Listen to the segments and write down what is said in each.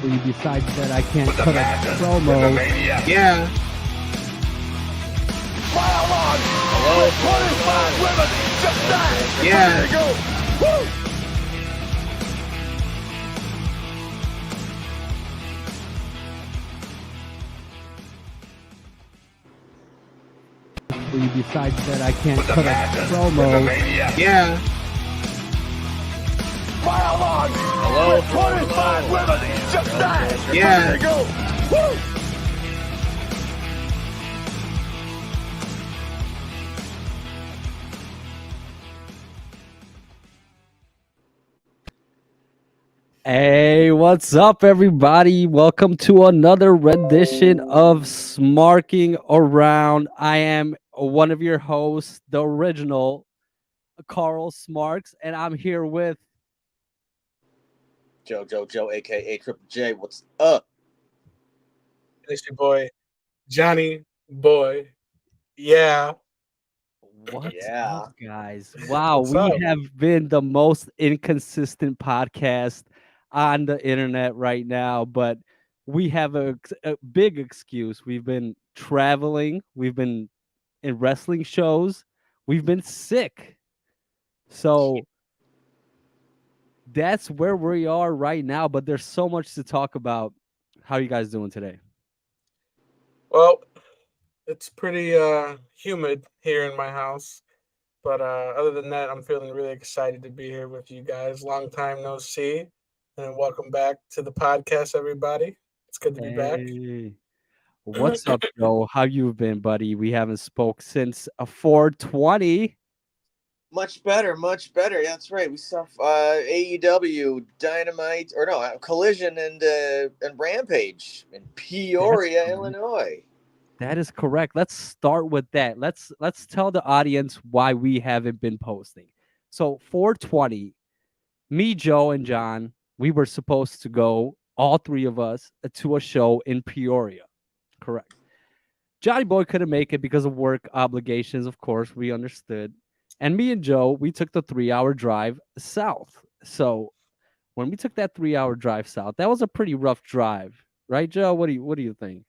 Besides that, I can't cut a promo. Yeah. Yeah. Besides that, I can't cut a promo. Yeah. Hello? 25 women, just that. Yeah. Go. Woo! Hey, what's up, everybody? Welcome to another rendition of Smarking Around. I am one of your hosts, the original Carl Smarks, and I'm here with Joe, aka Triple J. What's up? It's your boy, Johnny Boy. Yeah. What's Yeah. up, guys? Wow, What's we up? have been the most inconsistent podcast on the internet right now, but we have a big excuse. We've been traveling, we've been in wrestling shows, we've been sick. So that's where we are right now, but there's so much to talk about. How are you guys doing today? Well, it's pretty humid here in my house. But other than that, I'm feeling really excited to be here with you guys. Long time no see. And welcome back to the podcast, everybody. It's good to be back. Hey. What's up, Joe? How you been, buddy? We haven't spoke since a 420. Much better. That's right. We saw AEW Dynamite, or no, Collision and Rampage in Peoria, Illinois. That is correct. Let's start with that. Let's tell the audience why we haven't been posting. So 420, me, Joe, and John, we were supposed to go, all three of us, to a show in Peoria. Correct. Johnny Boy couldn't make it because of work obligations, of course, we understood. And me and Joe, we took the 3-hour drive south. So when we took that 3-hour drive south, that was a pretty rough drive, right, Joe? What do you think?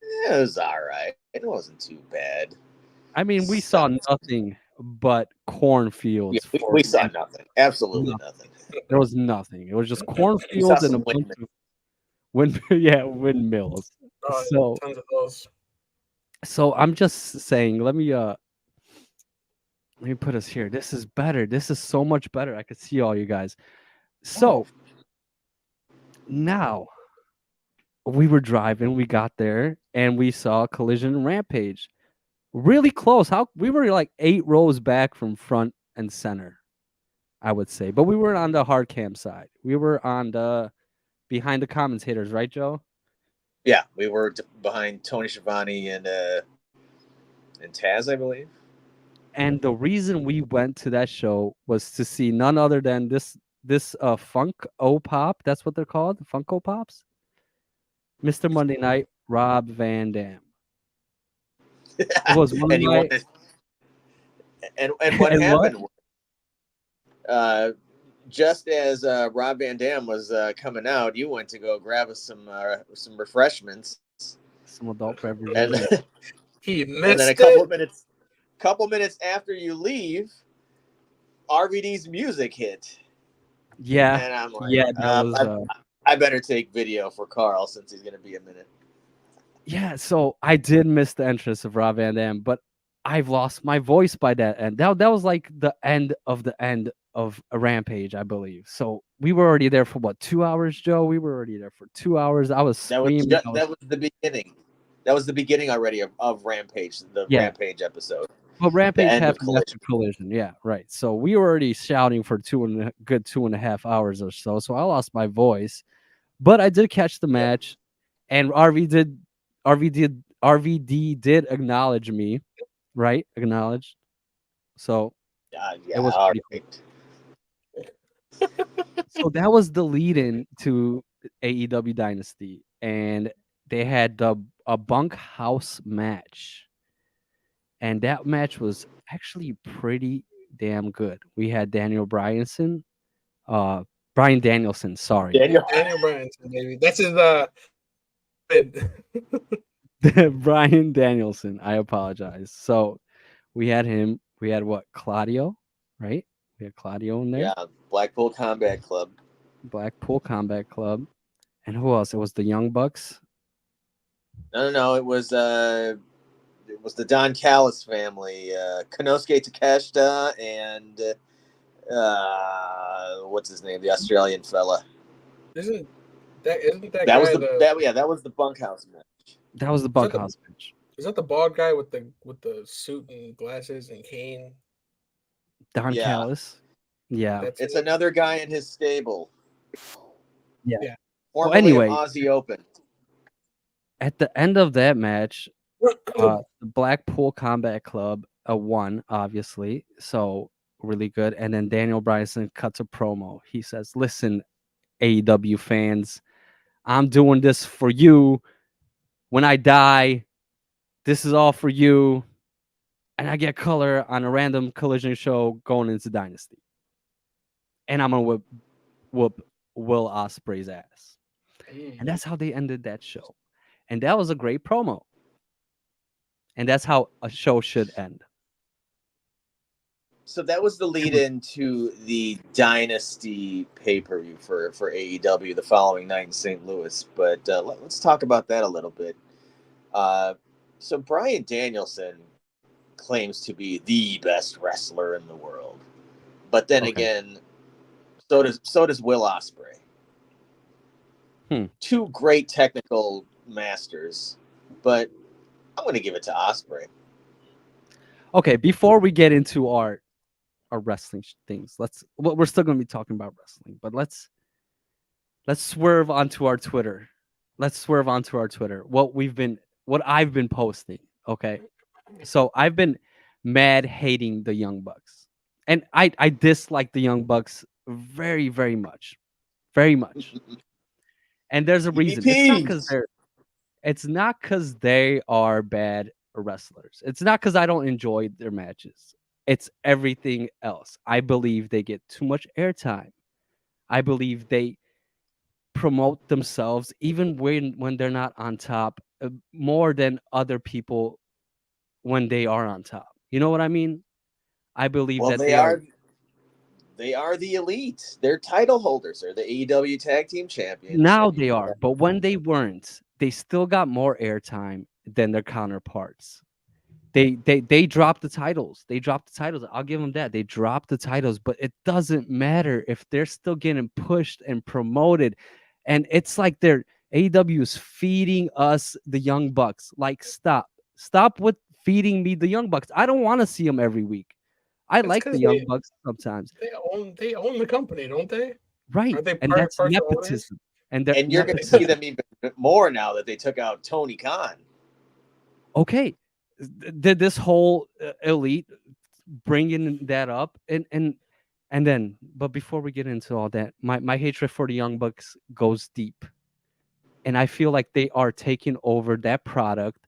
It was all right. It wasn't too bad. I mean, we saw nothing but cornfields. We saw nothing. Absolutely nothing. There was nothing. It was just We saw cornfields and a some bunch of windmills. Oh, So tons of those. so I'm just saying, let me put us here. This is better. This is so much better. I could see all you guys. So now we were driving, we got there, and we saw Collision and Rampage. Really close. How we were like 8 rows back from front and center, I would say. But we were on the hard cam side. We were on the behind the commentators, right, Joe? Yeah, we were behind Tony Schiavone and Taz, I believe. And the reason we went to that show was to see none other than this Funko Pop. That's what they're called, Funko Pops. Mr. Monday Night, Rob Van Dam. It was one of my. And what happened? Just as Rob Van Dam was coming out, you went to go grab us some refreshments, some adult beverages. And he missed and then a couple minutes after you leave, RVD's music hit. Yeah, and I'm like, yeah, that was, I better take video for Carl since he's gonna be a minute. Yeah, so I did miss the entrance of Rob Van Dam, but I've lost my voice by that end. That was like the end of a Rampage, I believe. So we were already there for what, 2 hours, Joe? We were already there for 2 hours. I was screaming. That was the beginning. That was the beginning already of Rampage, the Rampage episode. Well, Rampage happened after Collision. Yeah, right. So we were already shouting for good 2.5 hours or so. So I lost my voice, but I did catch the match, and RVD did acknowledge me, right? Acknowledged. So it was pretty cool. So that was the lead-in to AEW Dynasty, and they had a bunkhouse match, and that match was actually pretty damn good. We had Daniel Bryanson, Brian Danielson. Sorry, Daniel. Daniel Bryanson, baby. That's his bid. Brian Danielson. I apologize. So we had him. We had what? Claudio, right? We had Claudio in there. Yeah, Blackpool Combat Club. Blackpool Combat Club. And who else? It was the Young Bucks. No. It was the Don Callis family. Konosuke Takeshita and what's his name? The Australian fella. Isn't that That guy was the that was the bunkhouse match. That was the that the- bunkhouse match. is that the bald guy with the suit and glasses and cane? Don Yeah. Callis. Yeah. That's It's it? another guy in his stable. Yeah. Yeah. Formerly anyway. of Aussie Open. At the end of that match, the Blackpool Combat Club won, obviously. So really good. And then Daniel Bryanson cuts a promo. He says, "Listen, AEW fans, I'm doing this for you. When I die, this is all for you. And I get color on a random collision show going into Dynasty. And I'm gonna whoop Will Ospreay's ass." And that's how they ended that show. And that was a great promo. And that's how a show should end. So that was the lead into the Dynasty pay-per-view for AEW the following night in St. Louis. But let's talk about that a little bit. So Bryan Danielson claims to be the best wrestler in the world, but then again, so does Will Ospreay. Two great technical masters, but I'm going to give it to Ospreay. Okay, before we get into our wrestling things, we're still going to be talking about wrestling, but let's swerve onto our Twitter. What I've been posting. Okay, so I've been mad hating the Young Bucks, and I dislike the Young Bucks very, very much, very much. And there's a reason. It's not because they are bad wrestlers. It's not because I don't enjoy their matches. It's everything else. I believe they get too much airtime. I believe they promote themselves even when they're not on top more than other people when they are on top. You know what I mean? I believe that they are the elite. They're title holders. They're the AEW Tag Team Champions. Now they are, but when they weren't, they still got more airtime than their counterparts. They dropped the titles. I'll give them that. They dropped the titles, but it doesn't matter if they're still getting pushed and promoted. And it's like AEW is feeding us the Young Bucks. Like, stop with feeding me the Young Bucks. I don't want to see them every week. I like the Young Bucks sometimes. They own the company, don't they? Right. Are they and that's nepotism. And you're going to see them even more now that they took out Tony Khan. Okay. Did this whole elite bringing that up and then, but before we get into all that, my hatred for the Young Bucks goes deep, and I feel like they are taking over that product,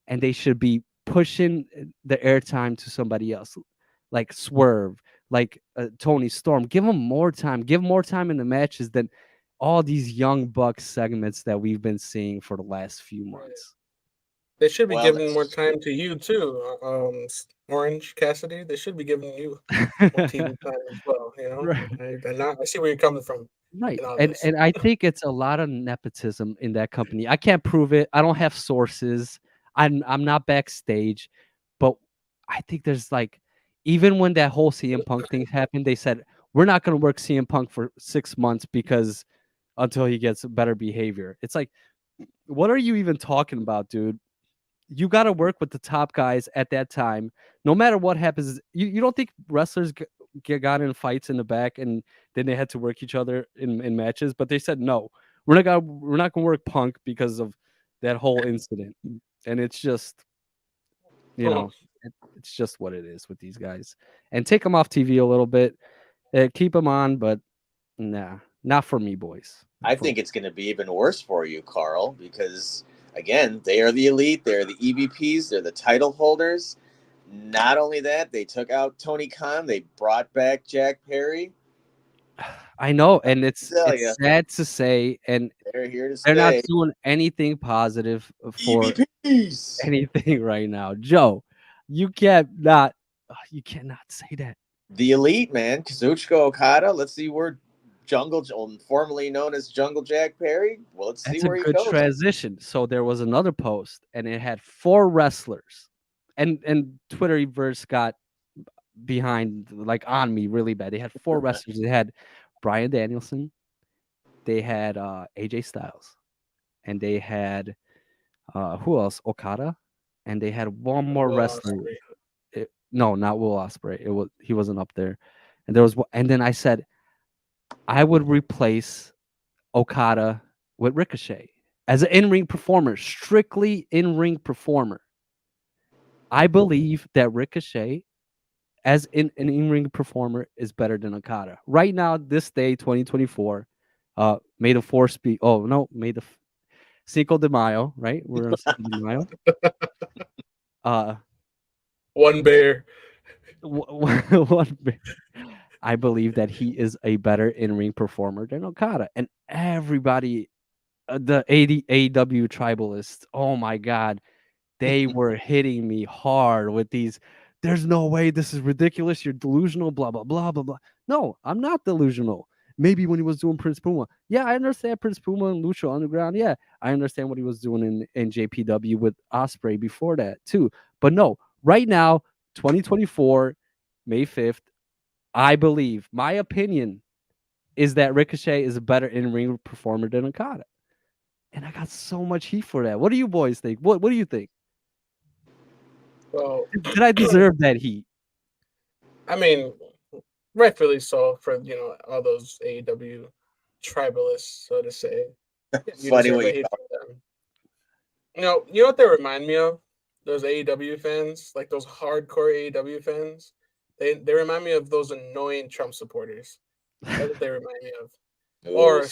and they should be pushing the airtime to somebody else, like Swerve, like Tony Storm. Give them more time. Give more time in the matches than all these Young Bucks segments that we've been seeing for the last few months. They should be giving more time to you too, Orange Cassidy. They should be giving you more TV time as well. You know, Right. I see where you're coming from. Right, and I think it's a lot of nepotism in that company. I can't prove it. I don't have sources. I'm not backstage, but I think there's like, even when that whole CM Punk thing happened, they said we're not going to work CM Punk for 6 months because until he gets better behavior. It's like, what are you even talking about, dude? You got to work with the top guys at that time. No matter what happens, you don't think wrestlers got in fights in the back and then they had to work each other in matches? But they said no, we're not gonna work Punk because of that whole incident. And it's just, it's just what it is with these guys. And take them off TV a little bit, keep them on, but nah, not for me, boys. I think it's going to be even worse for you, Carl, because again, they are the elite. They're the EVPs. They're the title holders. Not only that, they took out Tony Khan. They brought back Jack Perry. I know, and Tell ya, it's sad to say, and they're here to they're not stay. doing anything positive for EVPs. anything right now. Joe, you can't not you cannot say that. The elite, man. Kazuchika Okada. Let's see where formerly known as Jungle Jack Perry. Well, let's see That's a where he good goes. transition. So there was another post, and it had 4 wrestlers, and Twitterverse got behind, like, on me really bad. They had 4 wrestlers. They had Brian Danielson, they had AJ Styles, and they had who else? Okada, and they had one more Will wrestler. Ospreay. No, not Will Ospreay. He wasn't up there. And there was and then I said I would replace Okada with Ricochet as an in-ring performer, strictly in-ring performer. I believe that Ricochet as an in-ring performer is better than Okada. Right now, this day, 2024, May the Force be. Oh no, May the Cinco de Mayo. Right, we're on Cinco de Mayo. Uh, One bear. one. I believe that he is a better in-ring performer than Okada, and everybody, the AEW tribalists. Oh my God, they were hitting me hard with these. There's no way, this is ridiculous. You're delusional. Blah blah blah blah blah. No, I'm not delusional. Maybe when he was doing Prince Puma, yeah, I understand Prince Puma and Lucha Underground. Yeah, I understand what he was doing in JPW with Osprey before that too. But no, right now, 2024, May 5th, I believe my opinion is that Ricochet is a better in-ring performer than Okada. And I got so much heat for that. What do you boys think? What do you think? Well, Did I deserve that heat? I mean, rightfully so for all those AEW tribalists, so to say. You Funny deserve what a you hate from them. You know what they remind me of? Those AEW fans, like those hardcore AEW fans. They remind me of those annoying Trump supporters. That's what they remind me of. Oh,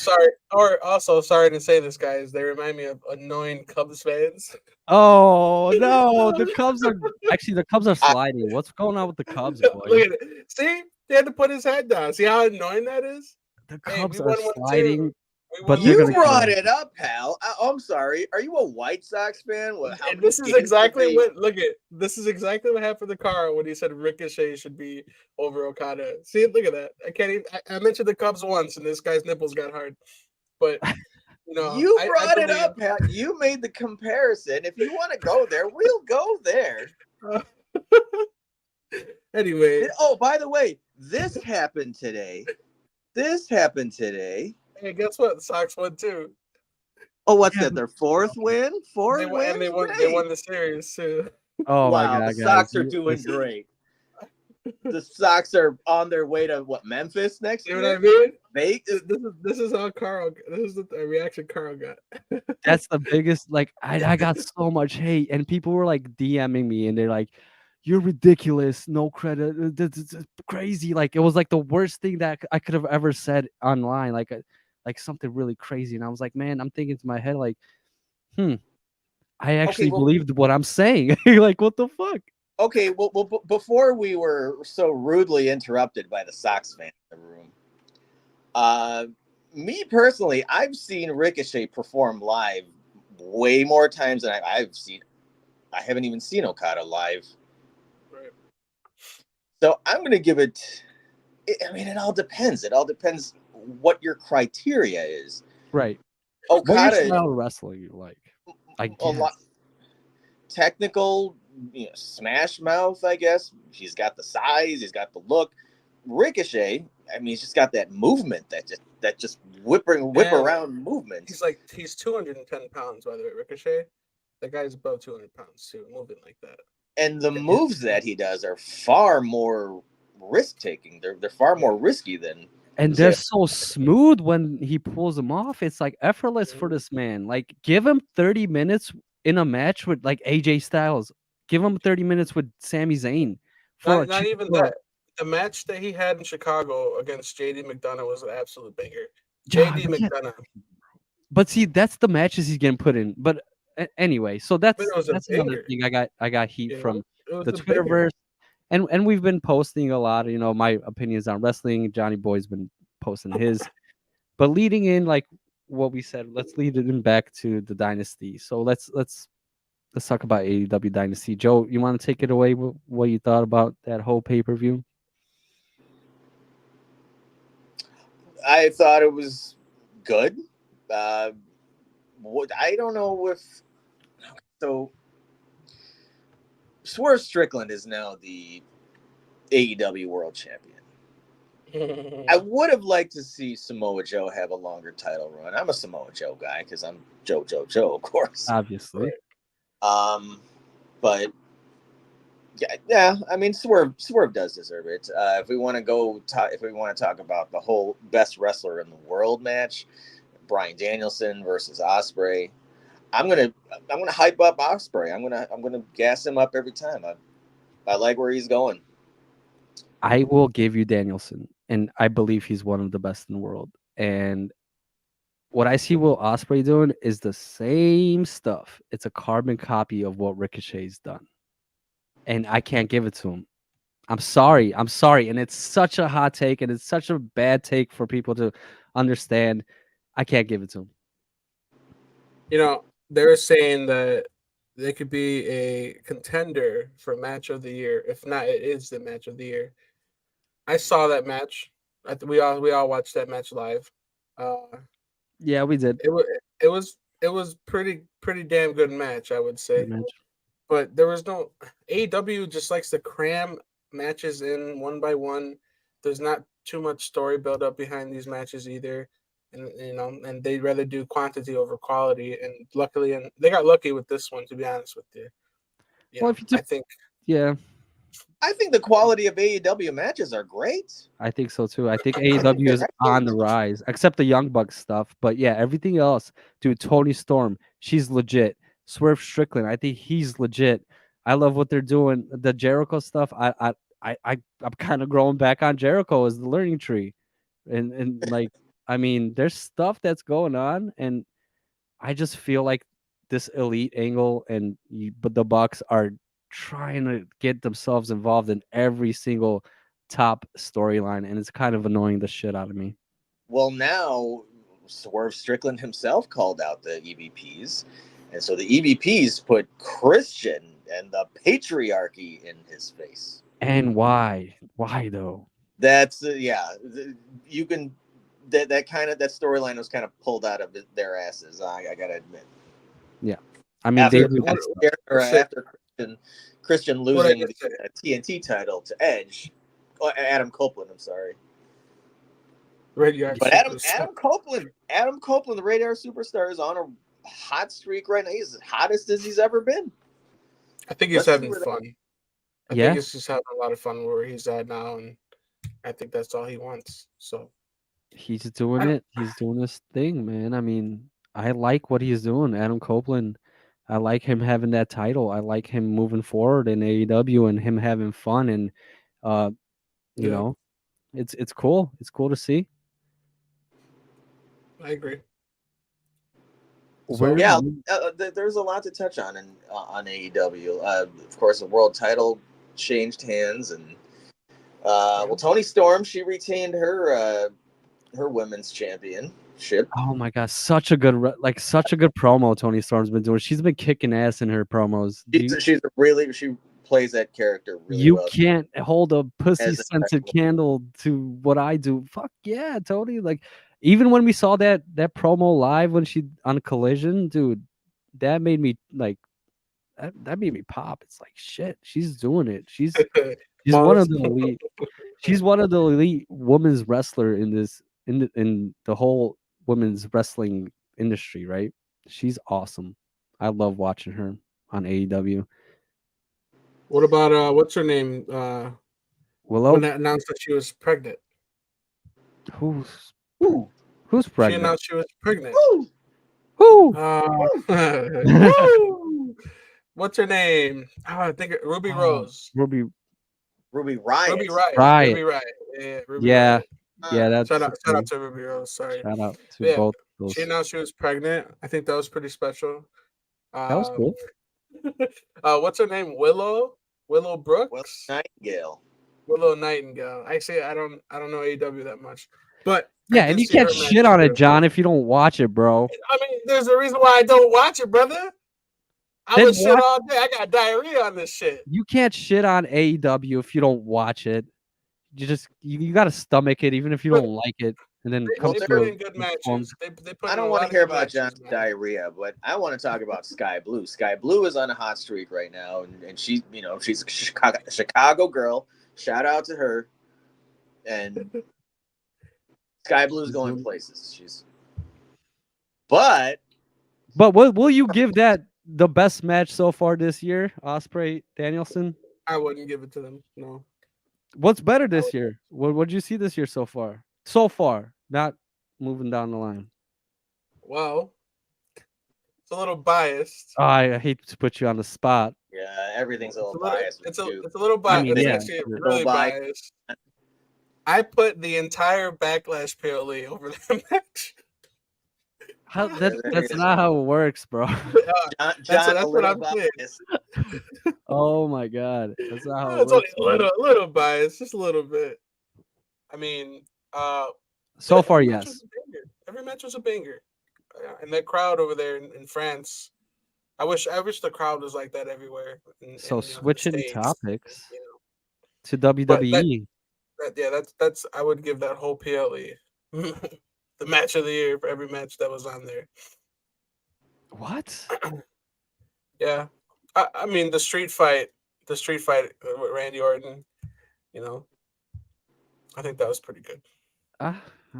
Or also sorry to say this, guys, they remind me of annoying Cubs fans. Oh no, the Cubs are I, sliding. What's going on with the Cubs, Look boys? at it. See, he had to put his head down. See how annoying that is? The Hey, we Cubs are won one too. sliding, We but won they're one you gonna get too. brought over it it. up, pal. I'm sorry. Are you a White Sox fan? What? How And many this is games did exactly they? what this is exactly what happened to Carl when he said Ricochet should be over Okada. See, look at that. I can't even I mentioned the Cubs once and this guy's nipples got hard. But You I brought it believe up, pal. You made the comparison. If you want to go there, we'll go there. anyway, Oh, by the way, this happened today. This happened today. hey, guess what? The Sox won too. Oh, what's Yeah, that? Their fourth win? They Four won and wins? they Great. won the series too. oh my Wow, the God, guys. Sox are doing great. The Sox are on their way to what, Memphis next You know what I year? mean? Vegas? This is how Carl. This is the reaction Carl got. That's the biggest. Like, I got so much hate, and people were like DMing me, and they're like, "You're ridiculous. No credit. This is crazy." Like, it was like the worst thing that I could have ever said online. Like something really crazy. And I was like, man, I'm thinking to my head, like, I Okay, actually well, believed what I'm saying. Like, what the fuck? before we were so rudely interrupted by the Sox fan in the room, uh, me personally, I've seen Ricochet perform live way more times than I've seen. I haven't even seen Okada live. Right. So I'm going to give it. I mean, it all depends. It all depends what your criteria is. Right. What your Okada, style of wrestling you like? I a lot guess. technical, smash mouth. I guess he's got the size. He's got the look. Ricochet, I mean, he's just got that movement that just whip And around movement. he's 210 pounds, by the way, Ricochet. That guy's above 200 pounds too, moving like that. And the Yeah. moves that he does are far more risk taking. They're far more risky than And say they're so smooth when he pulls them off. It's like effortless for this man. Like, give him 30 minutes in a match with like AJ Styles. Give him 30 minutes with Sami Zayn for Not even that. The match that he had in Chicago against JD McDonough was an absolute banger. Yeah, JD McDonough. but see, that's the matches he's getting put in. But anyway, so But it was a that's another banger. thing I got heat from It was the a banger. Twitterverse, and we've been posting a lot of my opinions on wrestling. Johnny Boy's been posting his. But leading in, like what we said, let's lead it in back to the dynasty. So let's talk about AEW Dynasty. Joe, you want to take it away? What you thought about that whole pay-per-view? I thought it was good. What I don't know if so. Swerve Strickland is now the AEW World Champion. I would have liked to see Samoa Joe have a longer title run. I'm a Samoa Joe guy because I'm Joe, of course. Obviously. But yeah. I mean, Swerve does deserve it. If we want to talk about the whole best wrestler in the world match, Bryan Danielson versus Ospreay, I'm gonna hype up Ospreay. I'm gonna gas him up every time. I like where he's going. I will give you Danielson, and I believe he's one of the best in the world. And what I see Will Ospreay doing is the same stuff. It's a carbon copy of what Ricochet's done, and I can't give it to him. I'm sorry, and it's such a hot take, and it's such a bad take for people to understand. I can't give it to him. You know, they're saying that they could be a contender for match of the year. If not, it is the match of the year. I saw that match. We all watched that match live. Yeah, we did. It was pretty damn good match, I would say. But there was no AEW just likes to cram matches in one by one. There's not too much story built up behind these matches either. And they'd rather do quantity over quality. And luckily, and they got lucky with this one, to be honest with you. I think the quality of AEW matches are great. I think so too. I think AEW is on the rise, except the Young Bucks stuff. But yeah, everything else, dude. Toni Storm, she's legit. Swerve Strickland, I think he's legit. I love what they're doing. The Jericho stuff, I'm kind of growing back on Jericho as the learning tree, and like, I mean, there's stuff that's going on, and I just feel like this elite angle but the Bucks are trying to get themselves involved in every single top storyline, and it's kind of annoying the shit out of me. Well, now Swerve Strickland himself called out the EVPs, and so the EVPs put Christian and the patriarchy in his face. And why? Why though? That's you can that storyline was kind of pulled out of their asses. I gotta admit. Yeah, I mean, after Christian losing the TNT title to Edge, Adam Copeland. I'm sorry. But Adam Copeland, the Radar Superstar, is on a hot streak right now. He's as hottest as he's ever been. I think he's having fun. I think he's just having a lot of fun where he's at now, and I think that's all he wants. So he's doing it. He's doing this thing, man. I mean, I like what he's doing, Adam Copeland. I like him having that title. I like him moving forward in AEW and him having fun, and you know, it's cool. It's cool to see. I agree. So, there's a lot to touch on on AEW. Of course, the world title changed hands, and Toni Storm, she retained her women's championship. Oh my gosh, such a good promo Toni Storm's been doing. She's been kicking ass in her promos. She plays that character really you well. You can't hold a pussy-scented candle to what I do. Fuck yeah, Toni. Like, even when we saw that promo live when she on Collision, dude, that made me like that made me pop. It's like, shit, she's doing it. She's one of the elite. She's one of the elite women's wrestler in the whole women's wrestling industry, right? She's awesome. I love watching her on AEW. What about what's her name? Willow? When that announced that she was pregnant. Who's pregnant? She announced she was pregnant. Who? What's her name? Oh, I think Ruby Rose. Ruby Riott. Ruby Riott. Yeah. Ruby Riott. Yeah, that's shout out to Ruby Rose. Sorry. Shout out to both those. She announced she was pregnant. I think that was pretty special. That was cool. What's her name? Willow Brooks? Nightingale. Willow Nightingale. Actually, I don't know AEW that much. But I Yeah, and did you see can't her match shit on it, too. John, if you don't watch it, bro. I mean, there's a reason why I don't watch it, brother. I Then would shit watch. all day. I got diarrhea on this shit. You can't shit on AEW if you don't watch it. You got to stomach it, even if you But don't like it, and then they, come they to put a in good informed. matches. They put I in a don't want lot to of hear good about matches, John's man. diarrhea, but I want to talk about Sky Blue. Sky Blue is on a hot streak right now, and she's she's a Chicago girl. Shout out to her. And Sky Blue's going places. But will you give that the best match so far this year, Osprey Danielson? I wouldn't give it to them. No. What's better this year? What did you see this year so far? So far, not moving down the line. Well, it's a little biased. I hate to put you on the spot. yeah, everything's a little biased with you. It's a little I biased. mean, It's yeah, actually sure. really biased. biased. I put the entire Backlash PLE over that match. That's not how it works, bro. John, That's a what little I'm saying. biased. Oh my god, that's not how it It's only works. a little biased, just a little bit. I mean, So far, every match yes. was a banger. Every match was a banger, and that crowd over there in France. I wish the crowd was like that everywhere. So the switching States, topics you know. to But WWE. that's I would give that whole PLE the match of the year for every match that was on there. What? Yeah, I mean the street fight with Randy Orton. You know, I think that was pretty good. I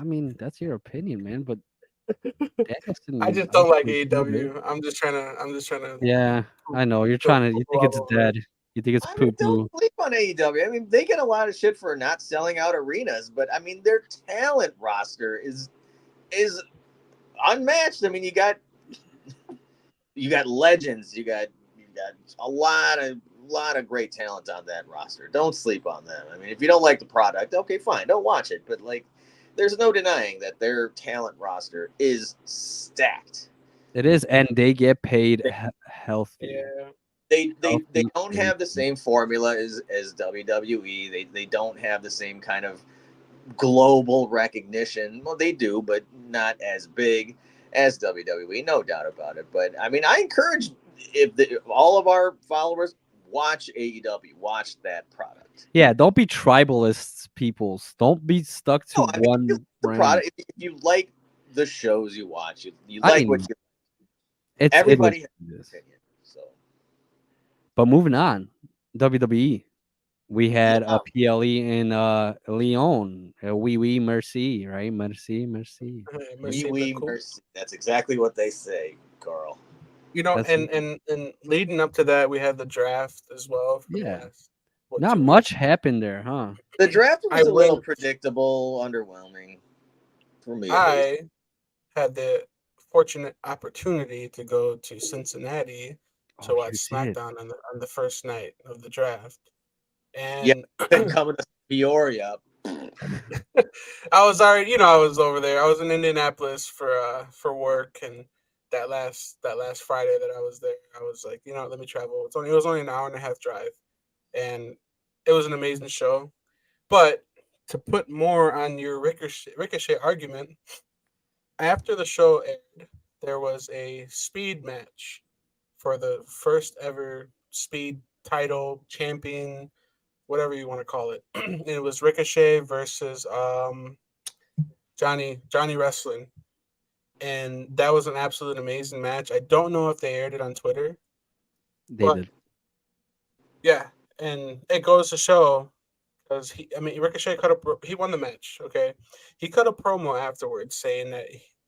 mean, that's your opinion, man. But Danielson, I just don't like obviously killed it. AEW. I'm just trying to. Yeah, I know. You're poo- trying to. You poo think all it's over it. dead. You think it's I poo mean, don't poo. sleep on AEW. I mean, they get a lot of shit for not selling out arenas, but I mean, their talent roster is unmatched. I mean, you got legends. You got a lot of great talent on that roster. Don't sleep on them. I mean, if you don't like the product, okay, fine, don't watch it. But like, there's no denying that their talent roster is stacked. It is, and they get paid healthy. Yeah. They Healthy don't have the same formula as WWE. They don't have the same kind of global recognition. Well, they do, but not as big as WWE, no doubt about it. But I mean, I encourage if all of our followers watch AEW, watch that product. Yeah, don't be tribalists, peoples. Don't be stuck to No, I mean, one the brand. product. If you like the shows you watch, you I like mean, what you. It Everybody is. has an opinion. So, But moving on, WWE. We had yeah. a PLE in Lyon. Oui, merci, right? Merci. Oui, Merci oui, beaucoup. merci. That's exactly what they say, Carl. You know, That's and leading up to that, we had the draft as well. For Yeah. the last, what, not 2 much weeks? happened there, huh? The draft I was a little went. predictable, underwhelming for me at least. I had the fortunate opportunity to go to Cincinnati to Oh, watch you did. SmackDown on the first night of the draft, Yeah, and coming to Peoria. I was already, I was over there. I was in Indianapolis for work, and that last Friday that I was there, I was like, let me travel. It was only an hour and a half drive, and it was an amazing show. But to put more on your Ricochet argument, after the show aired, there was a speed match for the first ever speed title champion, whatever you want to call it. It was Ricochet versus Johnny Wrestling, and that was an absolute amazing match. I don't know if they aired it on Twitter. They But did. yeah, and it goes to show because Ricochet he won the match. Okay, he cut a promo afterwards saying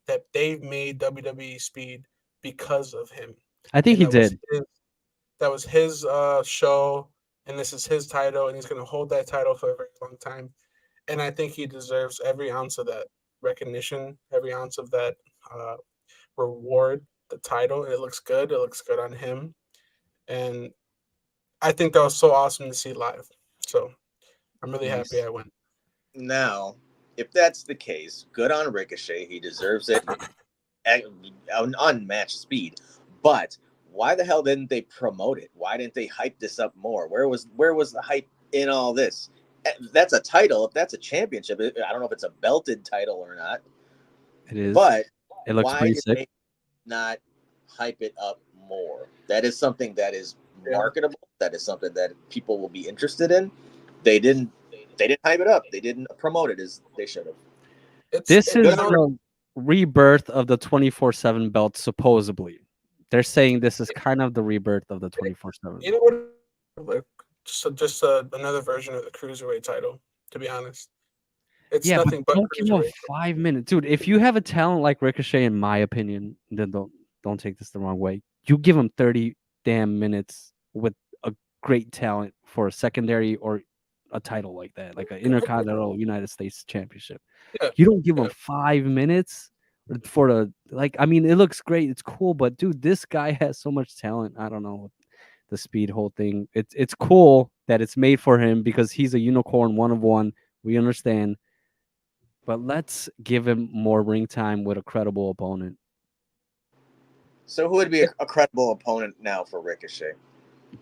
that they've made WWE Speed because of him. I think And he did. that was his show, and this is his title, and he's going to hold that title for a very long time. And I think he deserves every ounce of that recognition, every ounce of that reward, the title. It looks good. It looks good on him. And I think that was so awesome to see live. So I'm really Nice. happy I went. Now, if that's the case, good on Ricochet. He deserves it. An unmatched speed. But why the hell didn't they promote it? Why didn't they hype this up more? Where was the hype in all this? That's a title. If that's a championship, I don't know if it's a belted title or not. It is. But It looks why pretty did sick. they not hype it up more? That is something that is Yeah. marketable. That is something that people will be interested in. They didn't. They didn't hype it up. They didn't promote it as they should have. This You is know, the rebirth of the 24/7 belt, supposedly. They're saying this is kind of the rebirth of the 24/7 you know belt. what? Like just another version of the cruiserweight title. To be honest, it's Yeah, but nothing but don't give him cruiserweight. 5 minutes, dude. If you have a talent like Ricochet, in my opinion, then don't take this the wrong way. You give him 30 damn minutes with a great talent for a secondary or a title like that, like an Intercontinental United States Championship. Yeah, You don't give him yeah. 5 minutes for the like. I mean, it looks great, it's cool, but dude, this guy has so much talent. I don't know the speed whole thing. It's cool that it's made for him because he's a unicorn, one of one. We understand, but let's give him more ring time with a credible opponent. So who would be a credible opponent now for Ricochet?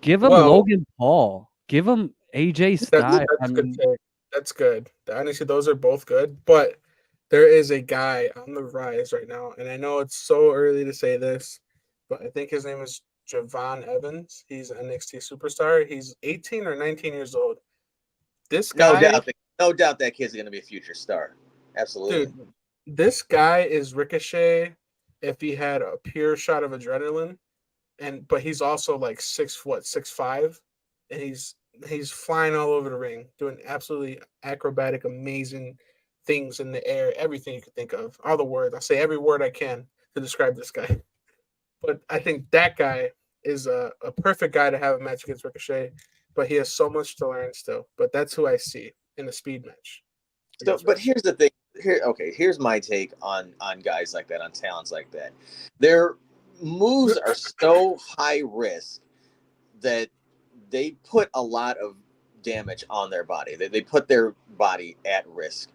Give him Well, Logan Paul. Give him AJ Styles. I that's good mean, take. That's good. Honestly, those are both good. But there is a guy on the rise right now, and I know it's so early to say this, but I think his name is Javon Evans. He's an NXT superstar. He's 18 or 19 years old. This No guy, doubt. No doubt that kid's going to be a future star. Absolutely. dude, this guy is Ricochet if he had a pure shot of adrenaline, and but he's also like 6 foot, 6'5", and he's flying all over the ring, doing absolutely acrobatic, amazing things in the air, everything you could think of, all the words. I say every word I can to describe this guy. But I think that guy is a perfect guy to have a match against Ricochet, but he has so much to learn still. But that's who I see in a speed match So, against but Ricochet. here's the thing. Here's my take on guys like that, on talents like that. Their moves are so high risk that they put a lot of damage on their body. They put their body at risk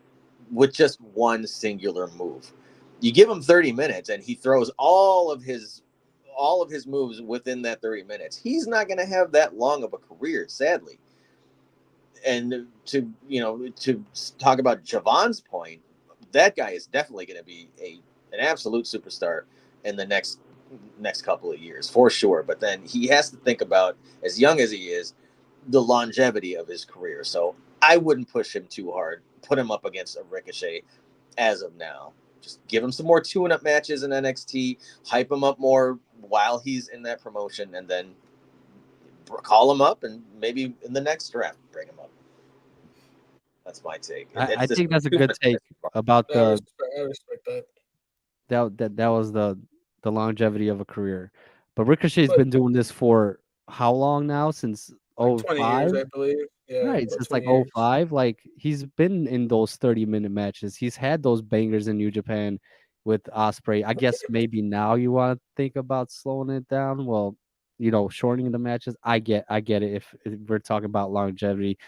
with just one singular move. You give him 30 minutes and he throws all of his moves within that 30 minutes. He's not going to have that long of a career, sadly. And to talk about Javon's point, that guy is definitely going to be an absolute superstar in the next couple of years for sure. But then he has to think about, as young as he is, the longevity of his career. So I wouldn't push him too hard. Put him up against a Ricochet as of now. Just give him some more tune-up matches in NXT, hype him up more while he's in that promotion, and then call him up and maybe in the next draft bring him up. That's my take. I It's just think that's a too good much take risk. about I respect that. that was the longevity of a career. But Ricochet's But been doing this for how long now? Since like 20 '05? years, I believe. Yeah, Right, about since like 20 years. '05. Like he's been in those 30-minute matches. He's had those bangers in New Japan with Osprey. I guess maybe now you want to think about slowing it down. Well, shortening the matches. I get it if we're talking about longevity.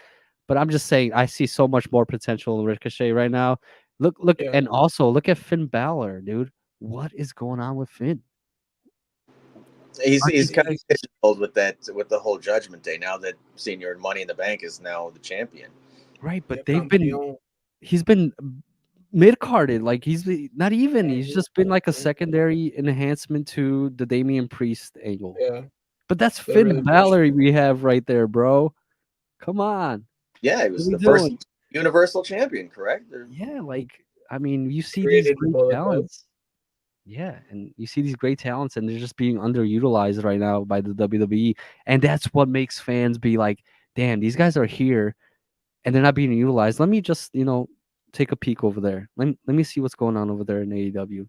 But I'm just saying I see so much more potential in Ricochet right now. Look, Yeah, and also look at Finn Balor, dude. What is going on with Finn? Aren't He's these kind guys of pigeonholed with the whole Judgment Day now that Senior Money in the Bank is now the champion. right? yeah, But Campeon. he's been mid carded. Like not even. He's Mhm, just been like a mhm. secondary enhancement to the Damian Priest angle. Yeah, But that's they Finn really pushed Balor him. we have right there, bro. Come on, Yeah, he what was are we the first doing? Universal Champion, correct? Yeah, like I mean, you see these Created the great Bullet Club. talents. Yeah, and you see these great talents, and they're just being underutilized right now by the WWE, and that's what makes fans be like, "Damn, these guys are here, and they're not being utilized. Let me just, take a peek over there. Let me see what's going on over there in AEW."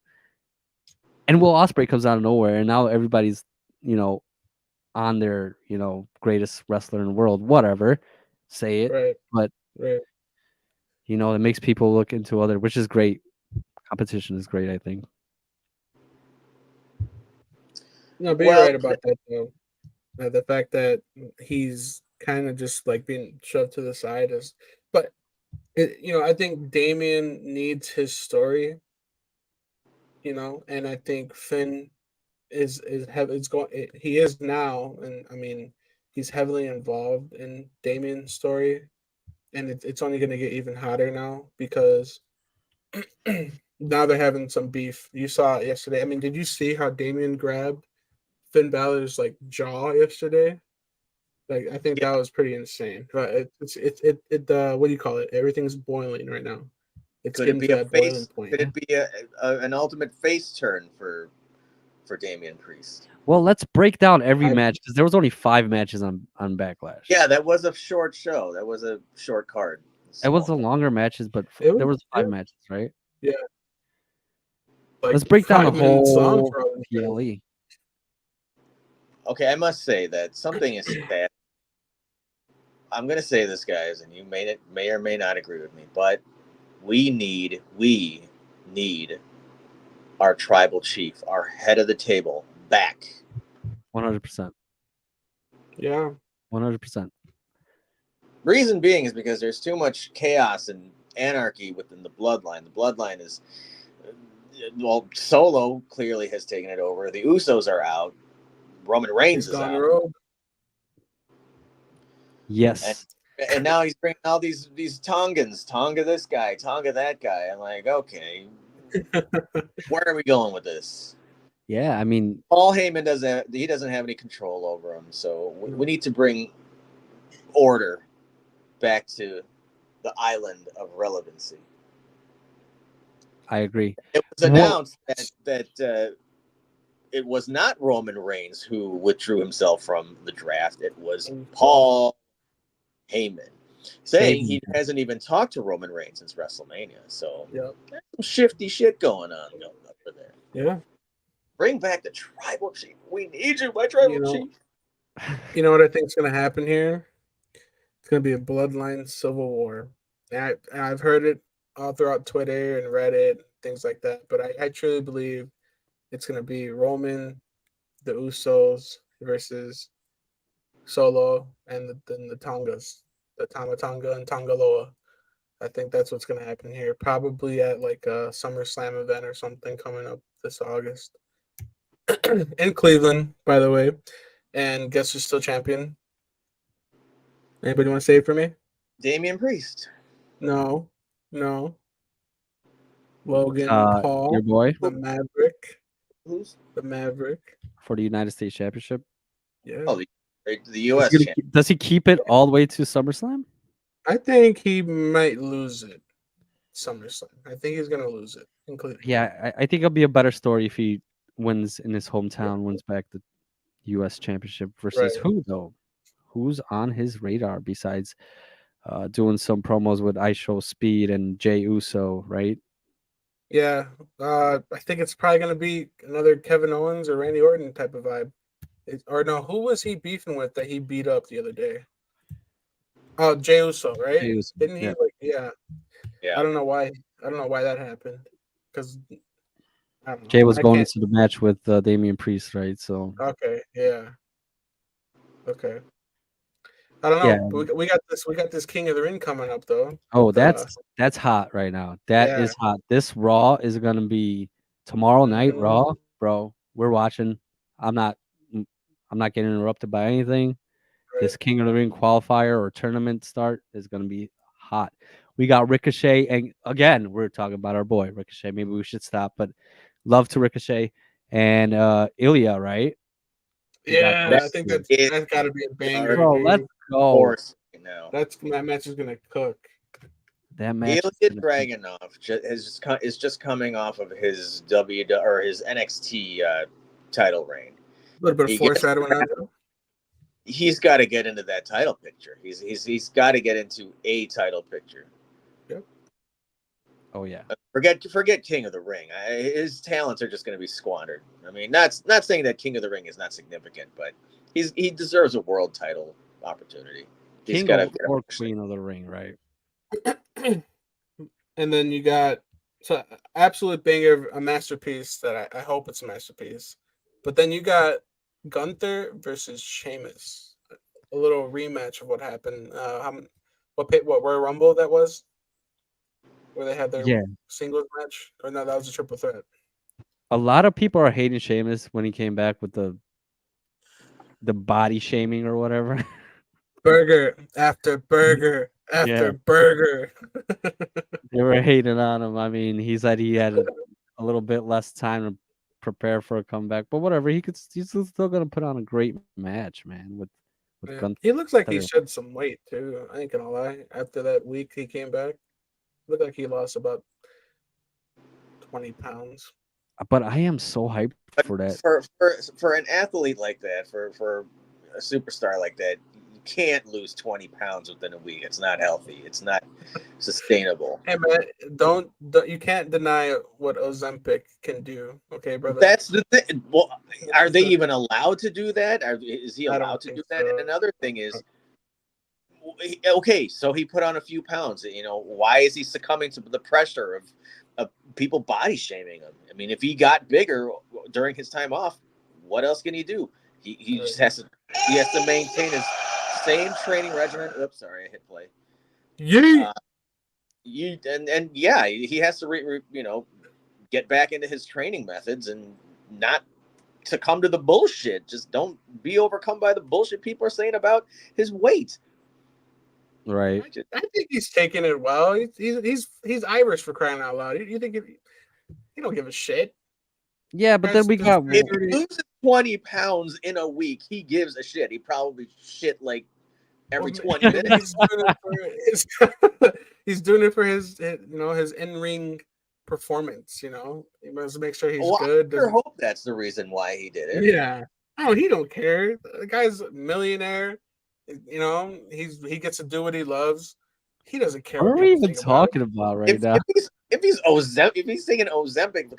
And Will Ospreay comes out of nowhere, and now everybody's, you know, on their, greatest wrestler in the world. Whatever, say it, Right, but right. it makes people look into other, which is great. Competition is great, I think. No, but you're Well, right about that though. The fact that he's kind of just like being shoved to the side is, but I think Damien needs his story, and I think Finn is going. He is now, and I mean, he's heavily involved in Damien's story, and it's only going to get even hotter now because now they're having some beef. You saw it yesterday. I mean, did you see how Damian grabbed Finn Balor's like jaw yesterday? Like, I think Yeah. that was pretty insane. But what do you call it? Everything's boiling right now. It's Could it getting be to a that boiling face? point. Could it be an ultimate face turn for Damian Priest? Well, let's break down every I- match because there was only 5 matches on Backlash. Yeah, that was a short show. That was a short card. It was the Small. longer matches, but It there was- was 5 yeah. matches, right? Yeah. Like Let's break down the 5 minutes long whole for all these guys. PLE. Okay, I must say that something is bad. I'm going to say this, guys, and you may or may not agree with me, but we need our tribal chief, our head of the table, back. 100%. Yeah. 100%. Reason being is because there's too much chaos and anarchy within the bloodline. The bloodline is, well, Solo clearly has taken it over. The Usos are out. Roman Reigns He's is gone out. rogue. Yes. And now he's bringing all these Tongans, Tonga this guy, Tonga that guy. I'm like, okay, where are we going with this? Yeah, I mean, Paul Heyman doesn't have any control over him, so we need to bring order back to the island of relevancy. I agree. It was announced that it was not Roman Reigns who withdrew himself from the draft. It was Paul Heyman, saying he hasn't even talked to Roman Reigns since WrestleMania. So Yep. there's some shifty shit going on over there. Yeah. Bring back the tribal chief. We need you, my tribal chief. You know what I think is going to happen here? It's going to be a bloodline civil war. And I've heard it all throughout Twitter and Reddit, things like that. But I truly believe it's going to be Roman, the Usos versus Solo, and then the Tongas, the Tama Tonga and Tongaloa. I think that's what's going to happen here. Probably at like a SummerSlam event or something coming up this August. In Cleveland, by the way. And guess who's still champion? Anybody want to say it for me? Damian Priest. No. Logan Paul, your boy, the Maverick. Who's The Maverick. for the United States Championship. Yeah. the U.S. champion? Does he keep it all the way to SummerSlam? I think he might lose it. SummerSlam. I think he's gonna lose it. Including. Yeah, I think it'll be a better story if he wins in his hometown, wins back the U.S. Championship versus Right. who though? Who's on his radar besides doing some promos with ISHO Speed and Jey Uso, right? Yeah. I think it's probably gonna be another Kevin Owens or Randy Orton type of vibe. Or no, who was he beefing with that he beat up the other day? Oh, Jey Uso, right? Jey Uso, Didn't he? yeah. Yeah. I don't know why that happened. Because I don't know. Jay was I going can't- into the match with Damian Priest, right? So Okay, yeah. Okay. I don't know. Yeah. We got this King of the Ring coming up though. oh, with, that's hot right now. That is Yeah. hot. This Raw is gonna be tomorrow night. Mhm. Raw, bro. We're watching. I'm not getting interrupted by anything. This King of the Ring qualifier or tournament start is gonna be hot. We got Ricochet, and again, we're talking about our boy Ricochet. Maybe we should stop, but love to Ricochet and Ilya, right? We got Yeah, those I think two. that's got to be a banger. Bro, dude. let's go. Force right now. That match is gonna cook. That match. Ilya Dragunov is just coming off of his his NXT title reign. A little bit of He force gets- shadowing out there. He's got to get into that title picture. He's got to get into a title picture. Oh yeah. Forget King of the Ring. His talents are just going to be squandered. I mean, not saying that King of the Ring is not significant, but he deserves a world title opportunity. He's King got of to or Queen of the Ring, right? And then you got absolute banger, a masterpiece that I hope it's a masterpiece. But then you got Gunther versus Sheamus, a little rematch of what happened. What Royal Rumble that was, where they had their Yeah. singles match, or no, that was a triple threat. A lot of people are hating Sheamus when he came back with the body shaming or whatever. Burger after burger after burger. They were hating on him. I mean, he said he had a little bit less time to prepare for a comeback, but whatever. He's still gonna put on a great match, man. With Yeah. Gunther. He looks like he shed some weight too. I ain't gonna lie. After that week he came back, looked like he lost about 20 pounds. But I am so hyped for that. For an athlete like that, for a superstar like that, you can't lose 20 pounds within a week. It's not healthy. It's not sustainable. Hey man, don't you can't deny what Ozempic can do. Okay, brother. That's the thing. Well, are they even allowed to do that? Is he I don't allowed to do think that? so. And another thing is, okay, so he put on a few pounds. You know, why is he succumbing to the pressure of people body shaming him? I mean, if he got bigger during his time off, what else can he do? He just has to maintain his same training regimen. Oops, sorry, I hit play. Yeah. He has to get back into his training methods and not succumb to the bullshit. Just don't be overcome by the bullshit people are saying about his weight. Right. I think he's taking it well. He's Irish, for crying out loud. You think he don't give a shit? Yeah, but then we got If he loses 20 pounds in a week, he gives a shit. He probably shit like every 20 minutes. He's doing it for his in-ring performance. He must make sure he's good. I hope that's the reason why he did it. Yeah. Oh, he don't care. The guy's a millionaire. He gets to do what he loves. He doesn't care. What are we even talking about right now? If he's singing Ozempic.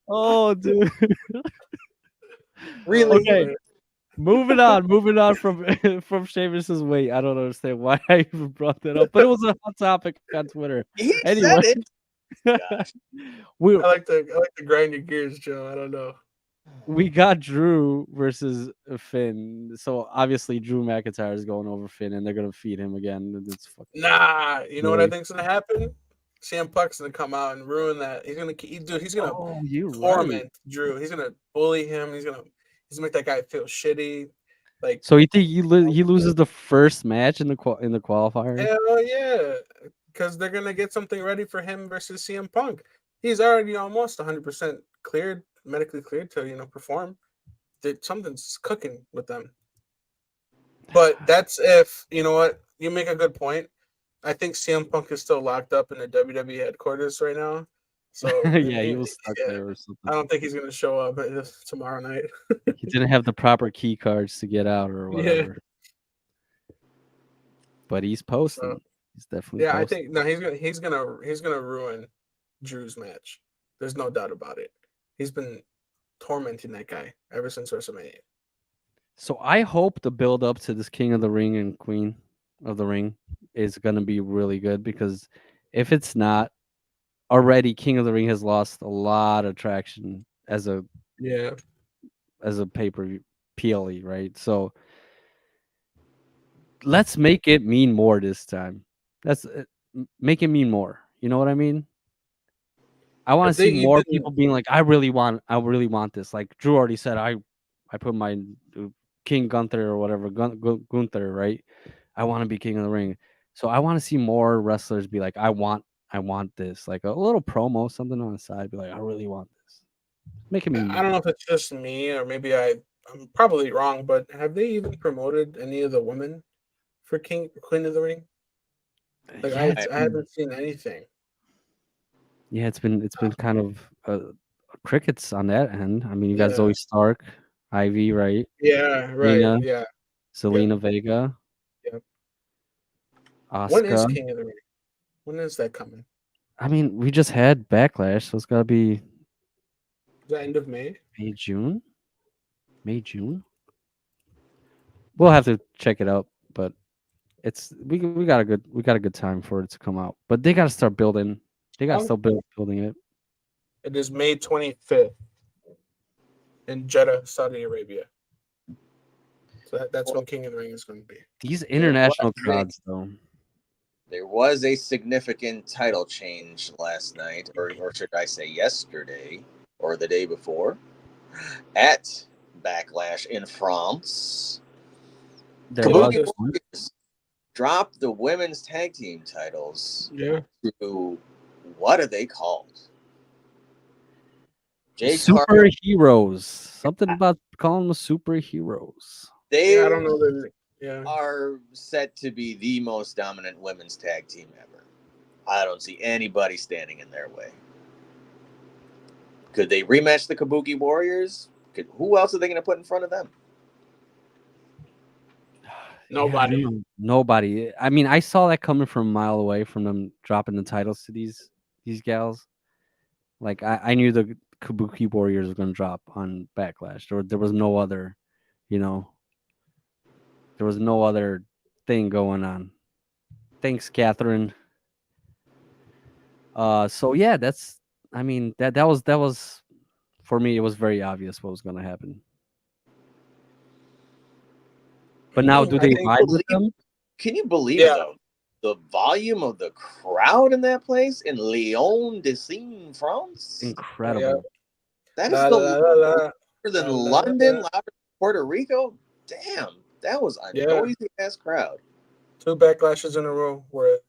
Oh, dude. Really? Okay. Moving on from Sheamus's weight. I don't understand why I even brought that up, but it was a hot topic on Twitter. Anyway, said it. I like to grind your gears, Joe. I don't know. We got Drew versus Finn, so obviously Drew McIntyre is going over Finn, and they're gonna feed him again. It's fucking you know what I think's gonna happen? CM Punk's gonna come out and ruin that. He's gonna torment Drew. He's gonna bully him. He's gonna make that guy feel shitty. Like, so you think he loses the first match in the qualifier? Hell yeah, because they're gonna get something ready for him versus CM Punk. He's already almost 100% cleared, medically cleared to perform. Something's cooking with them. But that's if you know what you make a good point. I think CM Punk is still locked up in the WWE headquarters right now. So yeah, he was stuck there or something. I don't think he's gonna show up tomorrow night. He didn't have the proper key cards to get out or whatever. Yeah. But he's posting. He's definitely posting. I think he's gonna ruin Drew's match. There's no doubt about it. He's been tormenting that guy ever since WrestleMania. So I hope the build up to this King of the Ring and Queen of the Ring is going to be really good, because if it's not already, King of the Ring has lost a lot of traction as a pay-per-view PLE, right? So let's make it mean more this time. Let's make it mean more. You know what I mean? I want to see more people being like, I really want this. Like Drew already said, I put my King Gunther or whatever, Gunther, right? I want to be King of the Ring. So I want to see more wrestlers be like, I want this. Like a little promo, something on the side, be like, I really want this. Make it mean more. I don't know if it's just me or maybe I'm probably wrong, but have they even promoted any of the women for Queen of the Ring? Like I haven't seen anything. Yeah, it's been kind of crickets on that end. I mean, you got Zoe Stark, Ivy, right? Yeah, right. Nina, Zelina Vega. Yep. Asuka. When is King of the Ring? When is that coming? I mean, we just had Backlash, so it's gotta be. Is that end of May? May, June. We'll have to check it out, but we got a good time for it to come out. But they gotta start building. They gotta still building it. It is May 25th in Jeddah, Saudi Arabia. So that's when King of the Ring is going to be. These international crowds, though. There was a significant title change last night, or should I say yesterday, or the day before, at Backlash in France. There Yeah, was Kabuki just- one. Warriors dropped the women's tag team titles Yeah. to what are they called? Jade Cargill. Superheroes. Something about calling them superheroes. They Yeah, I don't know that. Yeah. are set to be the most dominant women's tag team ever. I don't see anybody standing in their way. Could they rematch the Kabuki Warriors? Who else are they going to put in front of them? Nobody. Yeah, nobody. I mean, I saw that coming from a mile away from them dropping the titles to these gals. Like I knew the Kabuki Warriors were gonna drop on Backlash. There was no other, you know, there was no other thing going on. Thanks, Catherine. So yeah, that's. I mean, that was for me. It was very obvious what was gonna happen. But now, do I they think- ride with them? Can you believe Yeah. the volume of the crowd in that place in Lyon de Seine, France? Incredible. That is La, la, la, la. louder than La, la, London, la. louder than Puerto Rico. Damn, that was a Yeah. noisy ass crowd. 2 backlashes in a row where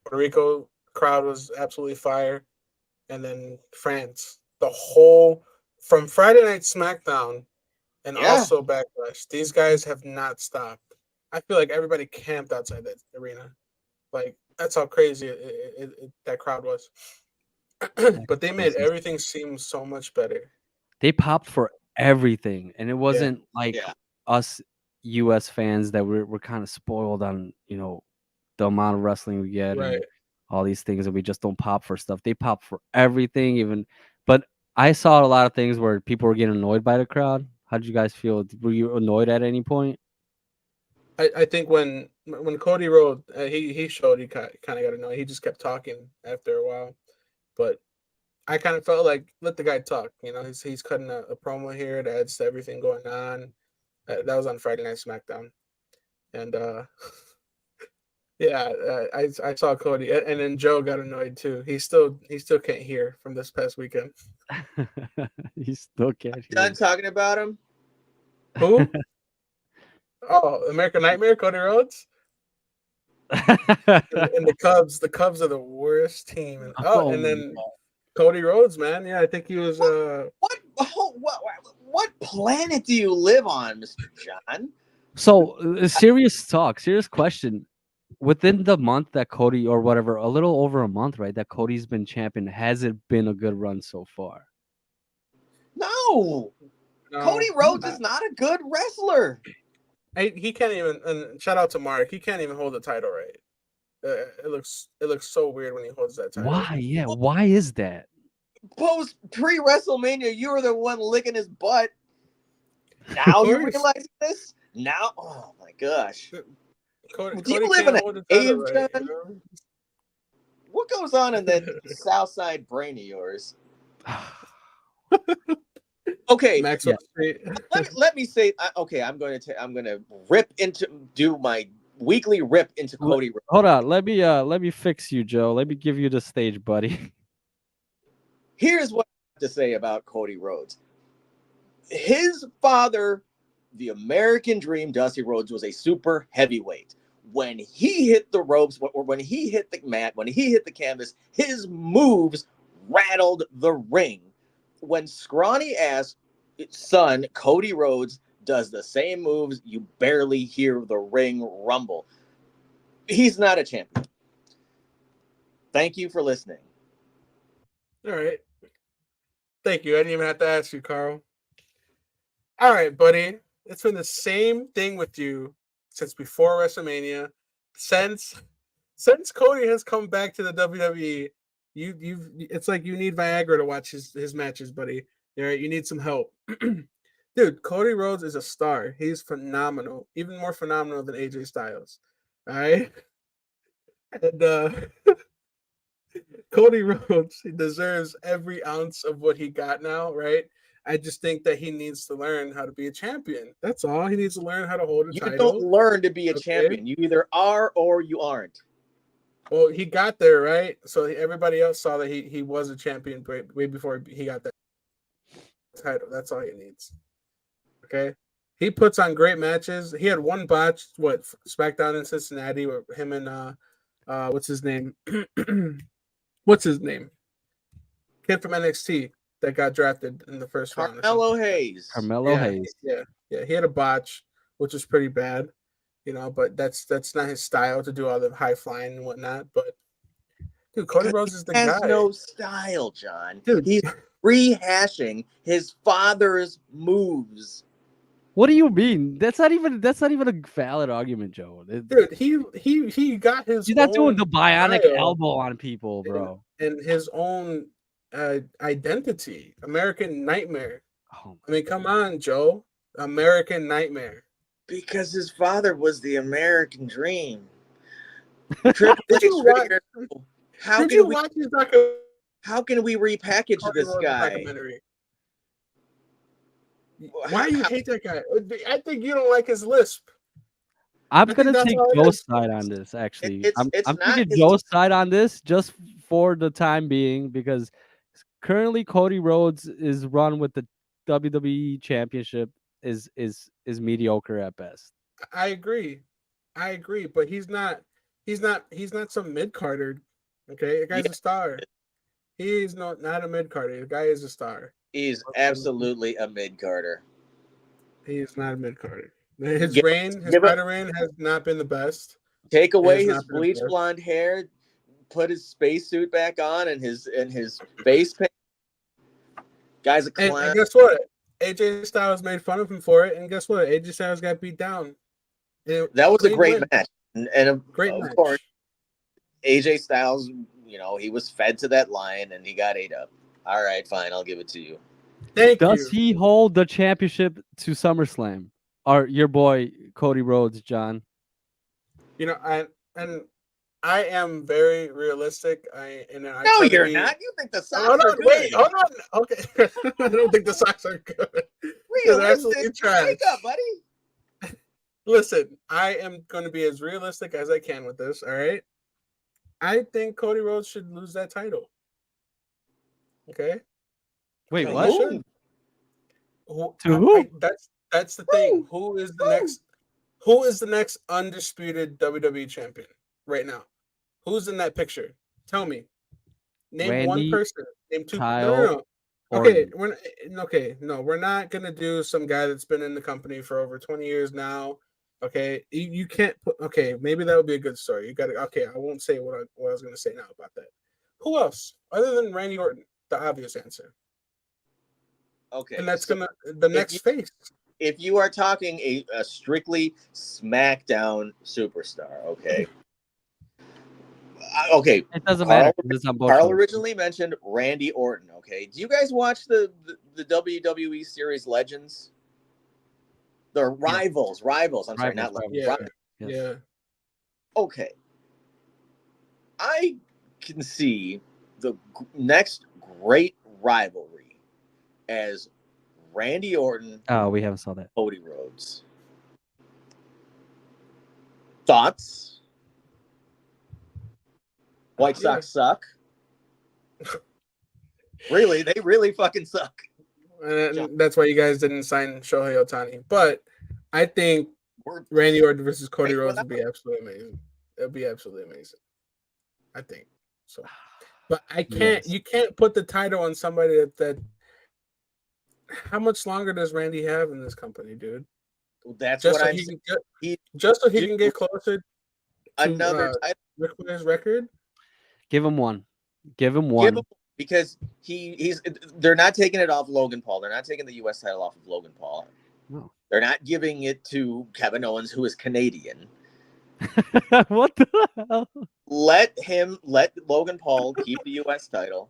Puerto Rico crowd was absolutely fire, and then France, the whole from Friday Night SmackDown and Yeah. also Backlash. These guys have not stopped. I feel like everybody camped outside that arena. Like that's how crazy that crowd was. But they made everything seem so much better. They popped for everything, and it wasn't like Yeah. us U.S. fans that we're kind of spoiled on the amount of wrestling we get Right. and all these things, and we just don't pop for stuff. They pop for everything, but I saw a lot of things where people were getting annoyed by the crowd. How did you guys feel? Were you annoyed at any point? I think when Cody Rhodes he showed he kind of got annoyed. He just kept talking after a while, but I kind of felt like let the guy talk. He's cutting a promo here that adds to everything going on. That was on Friday Night SmackDown, and yeah, I saw Cody, and then Joe got annoyed too. He still can't hear from this past weekend. You still can't hear. Done talking about him. Who? Oh, American Nightmare, Cody Rhodes, and the Cubs. The Cubs are the worst team. And Oh and my then Cody Rhodes, man. Yeah, I think he was. What planet do you live on, Mr. John? So, serious talk, serious question. Within the month that Cody, or whatever, a little over a month, right, that Cody's been champion, has it been a good run so far? No, No, Cody Rhodes is not a good wrestler. he can't even. And shout out to Mark. He can't even hold the title right. It looks so weird when he holds that title. Why? Yeah, why is that? Post pre WrestleMania, you were the one licking his butt. Now you course. realize this? Now, oh my gosh. Cody, Do you Cody live can't in a hold the title cave, right. John? What goes on in that south side brain of yours? Okay, Maxwell Street. let me say. Okay, I'm going to do my weekly rip into Cody Rhodes. Hold on, let me fix you, Joe. Let me give you the stage, buddy. Here's what I have to say about Cody Rhodes. His father, the American Dream, Dusty Rhodes, was a super heavyweight. When he hit the ropes, or when he hit the mat, when he hit the canvas, his moves rattled the ring. When scrawny ass son Cody Rhodes does the same moves, you barely hear the ring rumble. He's not a champion. Thank you for listening. All right. Thank you. I didn't even have to ask you, Carl. All right, buddy. It's been the same thing with you since before WrestleMania. Since Cody has come back to the WWE, it's like you need Viagra to watch his matches, buddy. All right, you need some help. Dude, Cody Rhodes is a star. He's phenomenal. Even more phenomenal than AJ Styles. All right? And Cody Rhodes, he deserves every ounce of what he got now, right? I just think that he needs to learn how to be a champion. That's all. He needs to learn how to hold a You title. don't learn to be a Okay. champion. You either are or you aren't. Well, he got there, right? So everybody else saw that he was a champion way before he got that title. That's all he needs. Okay? He puts on great matches. He had one botch, SmackDown in Cincinnati with him and what's his name? What's his name? Kid from NXT that got drafted in the first round. Carmelo Hayes. Carmelo Hayes. Yeah. He had a botch, which was pretty bad, but that's not his style to do all the high flying and whatnot. But dude, Cody Rhodes is the guy. He has no style, John. Dude, he's rehashing his father's moves. What do you mean? That's not even a valid argument, Joe. Dude, he got his. He's not doing the bionic style elbow on people, bro. and his own identity. American Nightmare. Oh, I mean, come on, Joe. American Nightmare. Because his father was the American dream. Triple Did you watch? How can we repackage this guy? Documentary? Why do you hate that guy? I think you don't like his lisp. I'm gonna take Joe's side on this. Actually, I'm taking Joe's side on this just for the time being because currently Cody Rhodes is run with the WWE Championship is mediocre at best. I agree, but he's not some mid carder. Okay, the guy's a star. He's not a mid carder. The guy is a star. He's absolutely a mid carder. He's not a mid carder. His title reign has not been the best. Take away his bleach blonde hair, put his spacesuit back on, and his face paint. Guy's a clown. And guess what? AJ Styles made fun of him for it, and guess what? AJ Styles got beat down. That was a great match, and of course, AJ Styles, he was fed to that lion, and he got ate up. All right, fine, I'll give it to you. Does he hold the championship to SummerSlam? Or your boy Cody Rhodes, John? I am very realistic. No, you're not. You think the Sox are good? Wait, hold on. Okay, I don't think the Sox are good. Realistic, wake up, buddy. Listen, I am going to be as realistic as I can with this. All right, I think Cody Rhodes should lose that title. Okay. Wait, what? To who? That's the thing. Who is the next undisputed WWE champion right now? Who's in that picture? Tell me. Name Randy, one person. Name two. No. Okay, we're not gonna do some guy that's been in the company for over 20 years now. Okay, you can't put. Okay, maybe that would be a good story. You got to. Okay, I won't say what I was gonna say now about that. Who else other than Randy Orton? The obvious answer. Okay, and that's the next face. If you are talking a strictly SmackDown superstar, okay. Okay. It doesn't matter. Carl originally mentioned Randy Orton. Okay. Do you guys watch the WWE series Legends? The Rivals. I'm sorry, not Legends. Yeah. Okay. I can see the next great rivalry as Randy Orton. Oh, we haven't saw that. Cody Rhodes. Thoughts? White Sox suck. Really, they really fucking suck. And that's why you guys didn't sign Shohei Ohtani. But I think Randy Orton versus Cody Rhodes would be absolutely amazing. It'd be absolutely amazing. I think so. But I can't. Yes. You can't put the title on somebody that. How much longer does Randy have in this company, dude? Well, that's just what I'm saying. Just so he can get closer to another Ric Flair's record. Give him one. Because he's. They're not taking it off Logan Paul. They're not taking the U.S. title off of Logan Paul. No. They're not giving it to Kevin Owens, who is Canadian. What the hell? Let Logan Paul keep the U.S. title.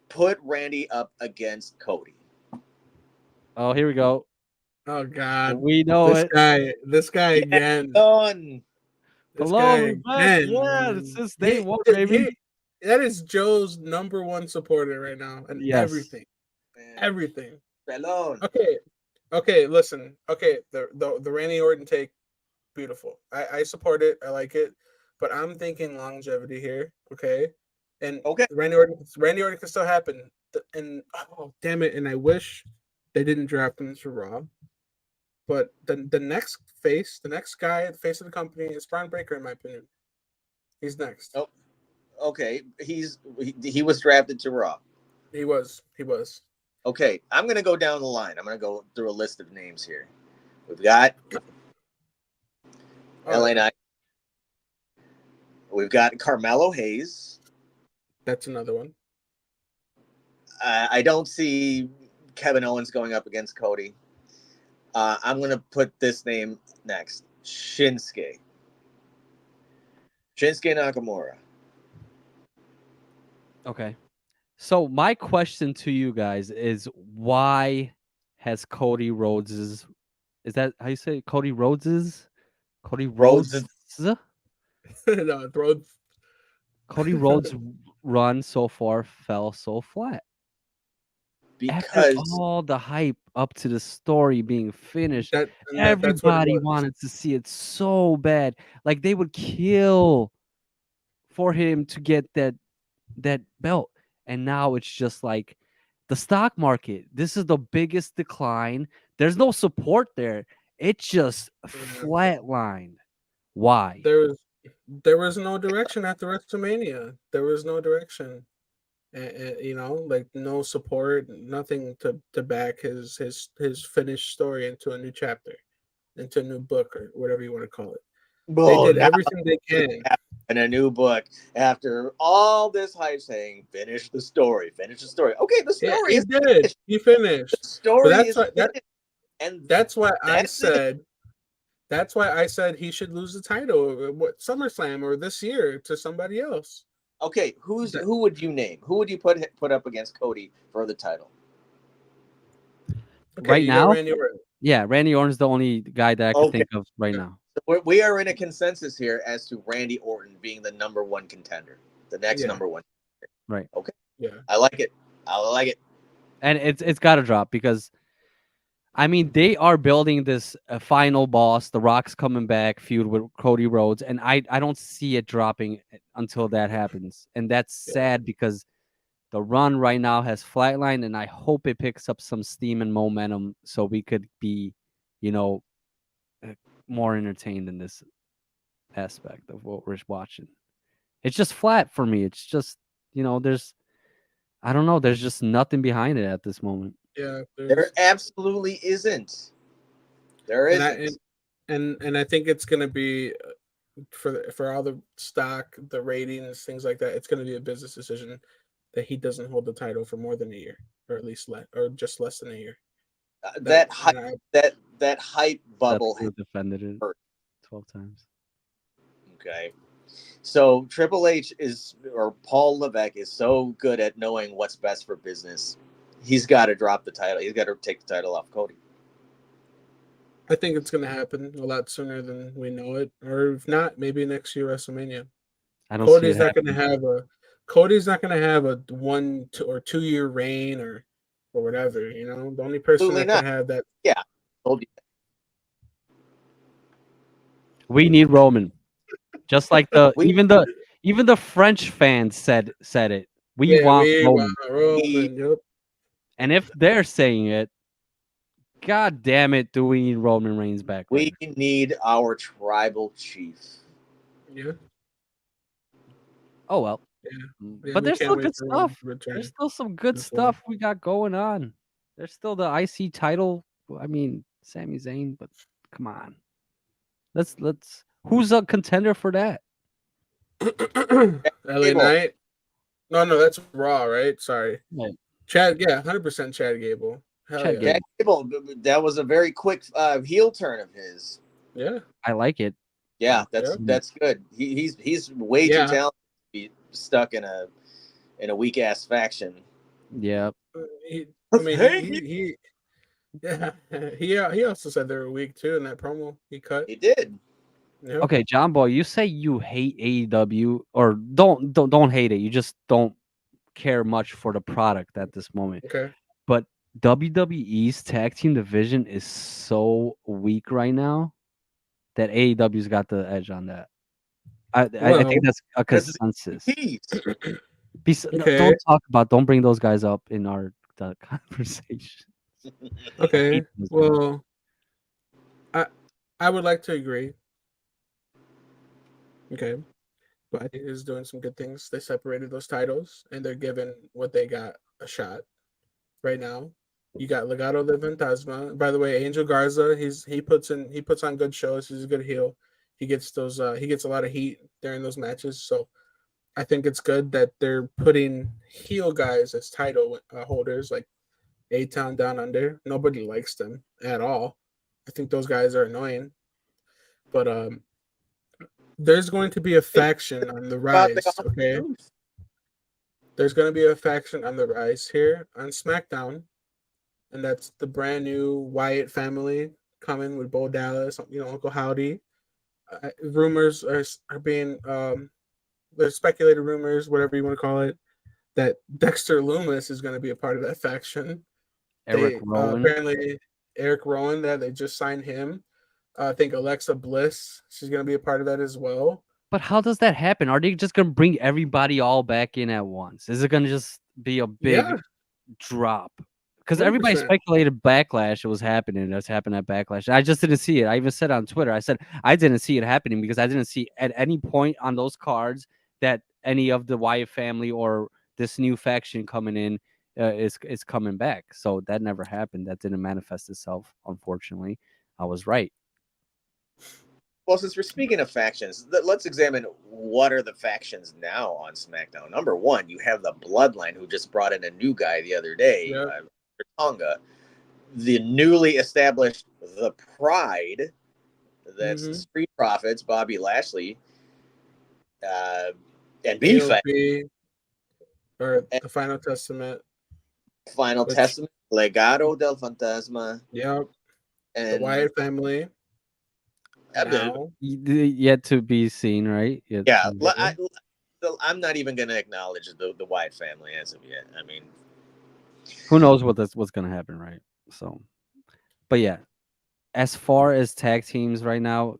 Put Randy up against Cody. Oh, here we go. Oh God, we know this guy again. Done. Hello, yeah, it's just day one, baby. That is Joe's number one supporter right now, and everything. Alone. Okay. Listen. Okay, the Randy Orton take, beautiful. I support it. I like it, but I'm thinking longevity here. Okay, and Randy Orton can still happen. And oh damn it! And I wish they didn't draft him for Raw. But the next face, the next guy, the face of the company is Brian Breaker, in my opinion. He's next. Oh, okay. He was drafted to Raw. He was. Okay, I'm gonna go down the line. I'm gonna go through a list of names here. We've got LA Knight. We've got Carmelo Hayes. That's another one. I don't see Kevin Owens going up against Cody. I'm going to put this name next. Shinsuke Nakamura. Okay. So my question to you guys is, why has Cody Rhodes's, is that how you say it? Cody Rhodes's? Cody Rhodes? Rhodes. No, Cody Rhodes' run so far fell so flat. After Because all the hype up to the story being finished, that's what it everybody was. wanted to see it so bad. Like they would kill for him to get that belt. And now it's just like the stock market. This is the biggest decline. There's no support there. It just flatlined. Why? There was no direction after WrestleMania. There was no direction. And, you know, like no support, nothing to back his finished story into a new chapter, into a new book, or whatever you want to call it. They did everything they can. In a new book, after all this hype saying, finish the story. Okay, the story is did. finished. He finished. The story But is finished. And that's why I that's said. That's why I said he should lose the title, what, SummerSlam or this year, to somebody else. Okay, who would you name? Who would you put up against Cody for the title? Okay, right now? Randy Orton. Yeah, Randy Orton's the only guy that I can think of right now. So we are in a consensus here as to Randy Orton being the number one contender, the next number one. Right. Okay. Yeah. I like it. And it's got to drop because, I mean, they are building this final boss, The Rock's coming back feud with Cody Rhodes, and I don't see it dropping until that happens. And that's sad because the run right now has flatlined, and I hope it picks up some steam and momentum so we could be, more entertained in this aspect of what we're watching. It's just flat for me. It's just, I don't know. There's just nothing behind it at this moment. Yeah, there absolutely isn't. There isn't. And I think it's gonna be for all the stock, the ratings, things like that. It's gonna be a business decision that he doesn't hold the title for more than a year, or at least just less than a year. That hype bubble has defended it 12 times. Okay. So Triple H or Paul Levesque is so good at knowing what's best for business. He's got to drop the title. He's got to take the title off Cody. I think it's going to happen a lot sooner than we know it, or if not, maybe next year WrestleMania. Cody's not going to have a 1 or 2 year reign or whatever. You know, the only person Absolutely that can have that. Yeah. Told you. We need Roman. Just like even the French fans said it. We want Roman. Yep. And if they're saying it, God damn it, do we need Roman Reigns back? We need our tribal chief. Yeah. Oh well. Yeah, but there's still good stuff. There's still some good stuff we got going on. There's still the IC title. I mean, Sami Zayn, but come on. Let's who's a contender for that? LA Knight. No, that's Raw, right? Sorry. Right. Chad, 100% Chad Gable. Chad Gable, that was a very quick heel turn of his. Yeah. I like it. Yeah, that's good. He's way too talented to be stuck in a weak ass faction. Yeah. He also said they were weak too in that promo he cut. He did. Yep. Okay, John Boy, you say you hate AEW or don't hate it. You just don't care much for the product at this moment. Okay. But WWE's tag team division is so weak right now that AEW's got the edge on that. I think that's a consensus. Don't bring those guys up in our conversation. Okay. Well, I would like to agree. Okay. But he is doing some good things. They separated those titles and they're giving what they got a shot right now. You got Legado de Fantasma. By the way, Angel Garza, he puts on good shows. He's a good heel. He gets a lot of heat during those matches. So I think it's good that they're putting heel guys as title holders, like A Town Down Under. Nobody likes them at all. I think those guys are annoying. But there's going to be a faction on the About the rise. Okay, truth. there's going to be a faction on the rise here on SmackDown, and that's the brand new Wyatt family coming with Bo Dallas, Uncle Howdy. Rumors are being there's speculated rumors, whatever you want to call it, that Dexter Loomis is going to be a part of that faction. Eric They Rowan. apparently Eric Rowan, that they just signed him. I think Alexa Bliss, she's going to be a part of that as well. But how does that happen? Are they just gonna bring everybody all back in at once? Is it gonna just be a big Yeah, drop? Because everybody 100%. speculated Backlash was happening. That's happened at Backlash. I just didn't see it. I even said on Twitter, I said I didn't see it happening because I didn't see at any point on those cards that any of the Wyatt family or this new faction coming in is coming back. So that never happened. That didn't manifest itself. Unfortunately, I was right. Well, since we're speaking of factions, let's examine what are the factions now on SmackDown. Number one, you have the Bloodline, who just brought in a new guy the other day, Yeah. Tonga. The newly established The Pride, that's the Mm-hmm. Street Profits, Bobby Lashley, and B-Fat. AOP or And the Final Testament, Final which Testament, Legado del Fantasma, yep, the and Wyatt family now. Yet to be seen, right? Yet yeah, to- I'm not even going to acknowledge the Wyatt family as of yet. I mean, who knows what's gonna happen, right? So, but yeah, as far as tag teams right now,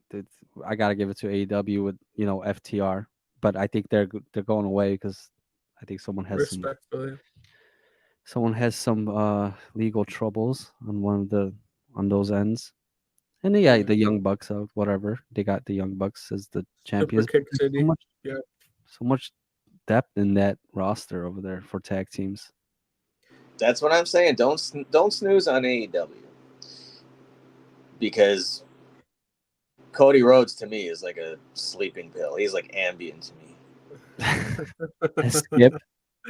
I gotta give it to AEW with FTR, but I think they're going away because I think Respectfully, someone has some legal troubles on on those ends. And yeah, yeah. the Young Bucks of whatever they got the Young Bucks as the Super champions. Kick There's City. Yeah, so much depth in that roster over there for tag teams. that's what I'm saying. Don't snooze on AEW, because Cody Rhodes to me is like a sleeping pill. He's like Ambien to me. Skip.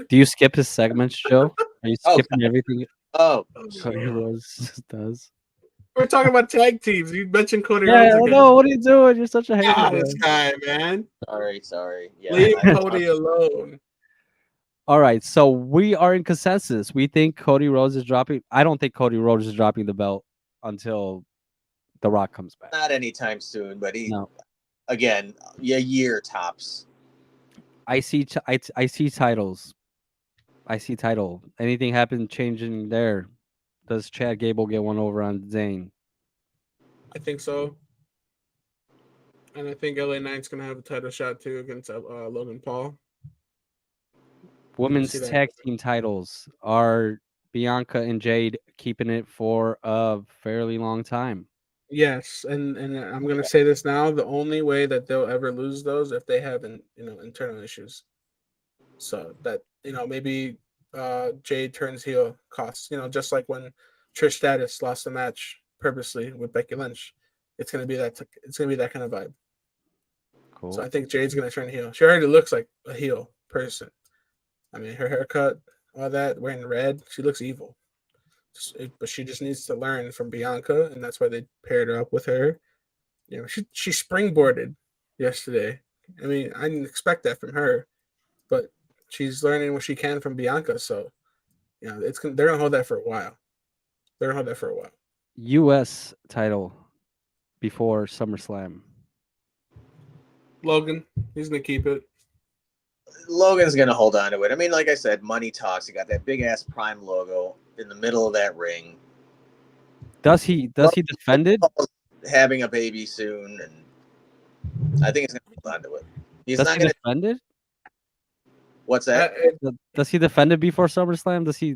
Do you skip his segments, Joe? Are you Oh, skipping everything Oh, Cody Rhodes does? we're talking about tag teams. You mentioned Cody Yeah, Rhodes I again. know. What are you doing? You're such a hater. Ah, bro. this guy, man. sorry. Yeah, Leave Cody alone. All right, so we are in consensus. We think Cody Rhodes is dropping. I don't think Cody Rhodes is dropping the belt until The Rock comes back. not anytime soon, but No. again, a year tops. I see titles. I see title. Anything happen changing there? Does Chad Gable get one over on Zayn? I think so. And I think LA Knight's going to have a title shot too against Logan Paul. Women's See that. tag team titles are Bianca and Jade keeping it for a fairly long time. Yes, and I'm gonna say this now: the only way that they'll ever lose those if they have internal issues. So that maybe Jade turns heel, costs just like when Trish Stratus lost the match purposely with Becky Lynch. It's gonna be that kind of vibe. Cool. So I think Jade's gonna turn heel. She already looks like a heel person. I mean, her haircut, all that, wearing red, she looks evil. But she just needs to learn from Bianca, and that's why they paired her up with her. She springboarded yesterday. I mean, I didn't expect that from her, but she's learning what she can from Bianca. So, they're gonna hold that for a while. U.S. title before SummerSlam. Logan, he's gonna keep it. Logan's gonna hold on to it. I mean, like I said, money talks. He got that big ass Prime logo in the middle of that ring. Does he defend it? Having a baby soon, and I think he's gonna hold on to it. He's Does not he gonna. defend it? What's that? Does he defend it before SummerSlam? Does he?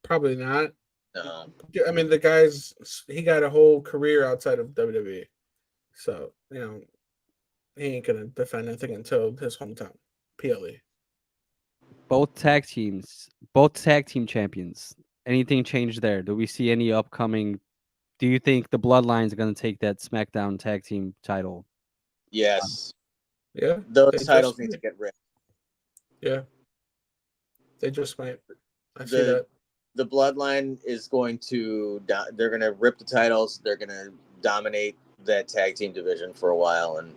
Probably not. No. I mean, the guy's he got a whole career outside of WWE, so he ain't gonna defend anything until his hometown, PLE. Both tag team champions. Anything change there? Do we see any upcoming? Do you think the Bloodlines are going to take that SmackDown tag team title? Yes. Yeah, Those titles need to get rid. Yeah, they just might. I see The that. the Bloodline is going to. They're going to rip the titles. They're going to dominate that tag team division for a while, and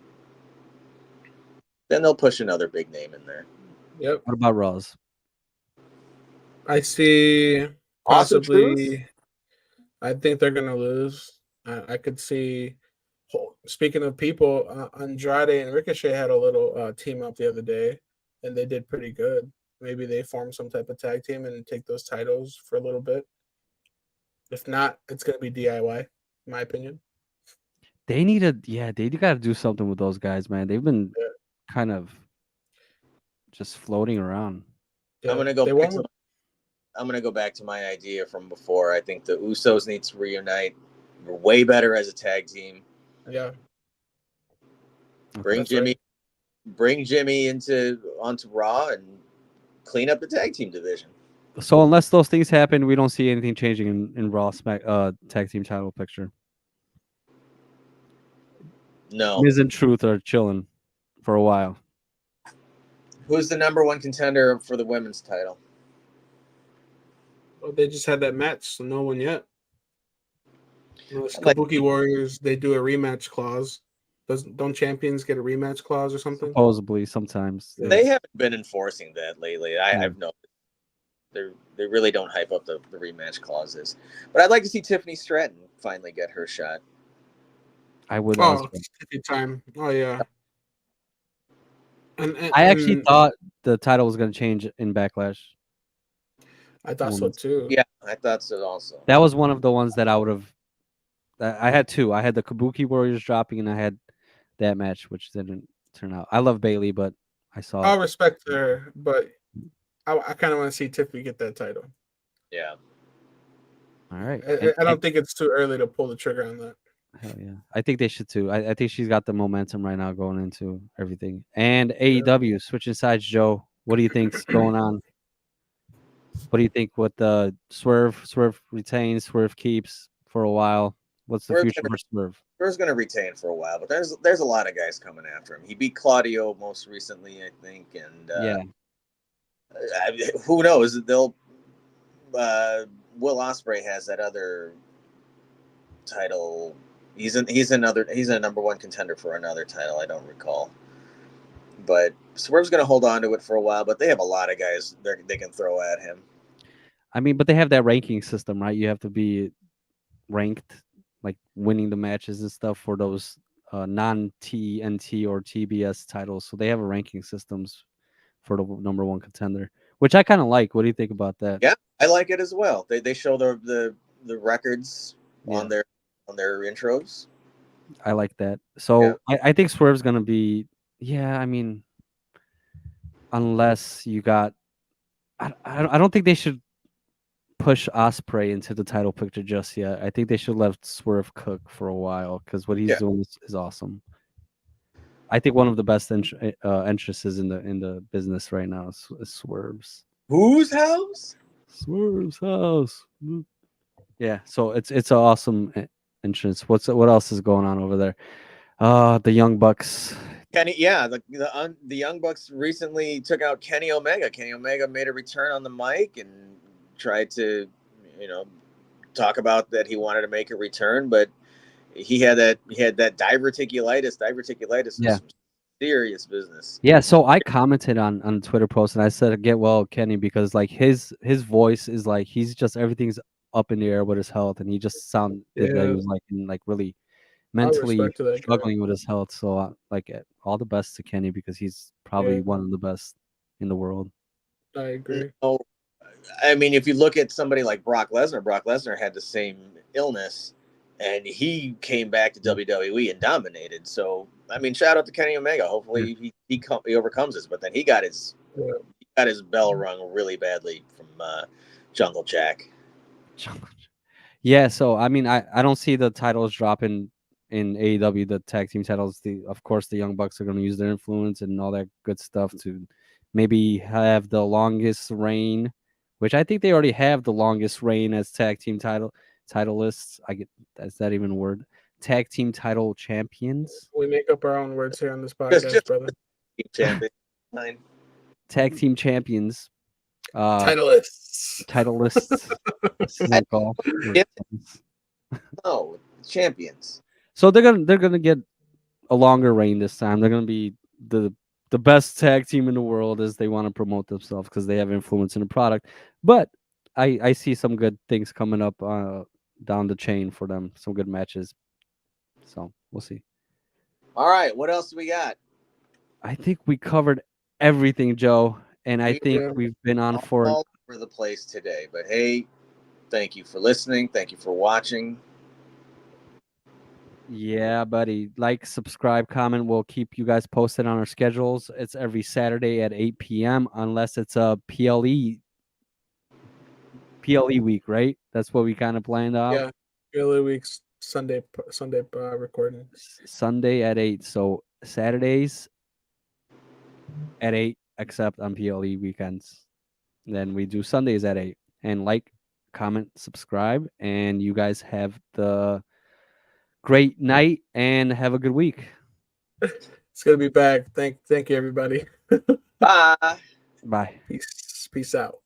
then they'll push another big name in there. Yep. What about Raws? I see Awesome Truth? possibly. I think they're gonna lose. I could see. Speaking of people, Andrade and Ricochet had a little team up the other day, and they did pretty good. Maybe they form some type of tag team and take those titles for a little bit. If not, it's gonna be DIY, in my opinion. They need they got to do something with those guys, man. They've been Yeah. kind of just floating around. Yeah. I'm gonna go. They Back won. to, I'm gonna go back to my idea from before. I think the Usos need to reunite. We're way better as a tag team. Yeah. Bring That's Jimmy. right. Bring Jimmy onto Raw and clean up the tag team division. So unless those things happen, we don't see anything changing in Raw tag team title picture. No. Miz and Truth are chilling for a while. Who's the number one contender for the women's title? Well, they just had that match, so no one yet. It's Kabuki Warriors. They do a rematch clause. Don't champions get a rematch clause or something? Supposedly, sometimes. They haven't been enforcing that lately. I've noticed. They really don't hype up the rematch clauses. But I'd like to see Tiffany Stratton finally get her shot. I would. Oh, it's time. Oh yeah. And I actually thought the title was going to change in Backlash. I thought so too. Yeah, I thought so also. That was one of the ones that I would have. I had two. I had the Kabuki Warriors dropping, and I had that match, which didn't turn out. I love Bailey, but I saw. I'll respect her, but I kind of want to see Tiffany get that title. Yeah. All right. I don't think it's too early to pull the trigger on that. Hell yeah. I think they should too. I think she's got the momentum right now going into everything. And AEW, switching sides, Joe. What do you think's going on? What do you think with the Swerve? Swerve retains, Swerve keeps for a while. What's the future for Swerve? Swerve's going to retain for a while, but there's a lot of guys coming after him. He beat Claudio most recently, I think, and who knows? They'll Will Ospreay has that other title. He's a number one contender for another title. I don't recall, but Swerve's going to hold on to it for a while. But they have a lot of guys they can throw at him. I mean, but they have that ranking system, right? You have to be ranked, like winning the matches and stuff for those non-TNT or TBS titles. So they have a ranking systems for the number one contender, which I kind of like. What do you think about that? Yeah, I like it as well. They show the records on their intros. I like that. So I think Swerve's gonna be. Yeah, I mean, unless you got, I don't think they should push Ospreay into the title picture just yet. I think they should let Swerve cook for a while because what he's doing is awesome. I think one of the best entrances in the business right now is Swerve's. Whose house? Swerve's house. Yeah, so it's an awesome entrance. What else is going on over there? The Young Bucks. The Young Bucks recently took out Kenny Omega. Kenny Omega made a return on the mic and tried to, talk about that he wanted to make a return, but he had that diverticulitis. Diverticulitis is some serious business. Yeah, so I commented on Twitter post and I said, "Get well, Kenny," because like his voice is like he's just everything's up in the air with his health, and he just sounded that he was like really mentally struggling with his health. So all the best to Kenny because he's probably one of the best in the world. I agree. I mean, if you look at somebody like Brock Lesnar had the same illness, and he came back to WWE and dominated. So, I mean, shout out to Kenny Omega. Hopefully, he overcomes this. But then he got his bell rung really badly from Jungle Jack. Yeah, so I mean, I don't see the titles dropping in AEW, the tag team titles. Of course the Young Bucks are going to use their influence and all that good stuff to maybe have the longest reign, which I think they already have the longest reign as tag team titleists. I get, is that even a word? Tag team title champions, We make up our own words here on this Just podcast, brother. keep champion. Fine. tag team champions, Titleists. titleists. Circle. Yeah. No, champions. So they're gonna get a longer reign this time. They're gonna be the best tag team in the world as they want to promote themselves because they have influence in the product. But I see some good things coming up down the chain for them. Some good matches. So we'll see. All right, what else do we got? I think we covered everything, Joe, and I We think did. we've been on for All over the place today, but hey, thank you for listening. Thank you for watching. yeah, buddy. Like, subscribe, comment. We'll keep you guys posted on our schedules. It's every Saturday at 8 p.m. unless it's a PLE week, right? That's what we kind of planned out. Yeah. Early weeks Sunday recording. Sunday at 8. So Saturdays at 8, except on PLE weekends. Then we do Sundays at 8. And like, comment, subscribe, and you guys have the great night and have a good week. It's gonna be back. Thank you, everybody. Bye. Bye. Peace out.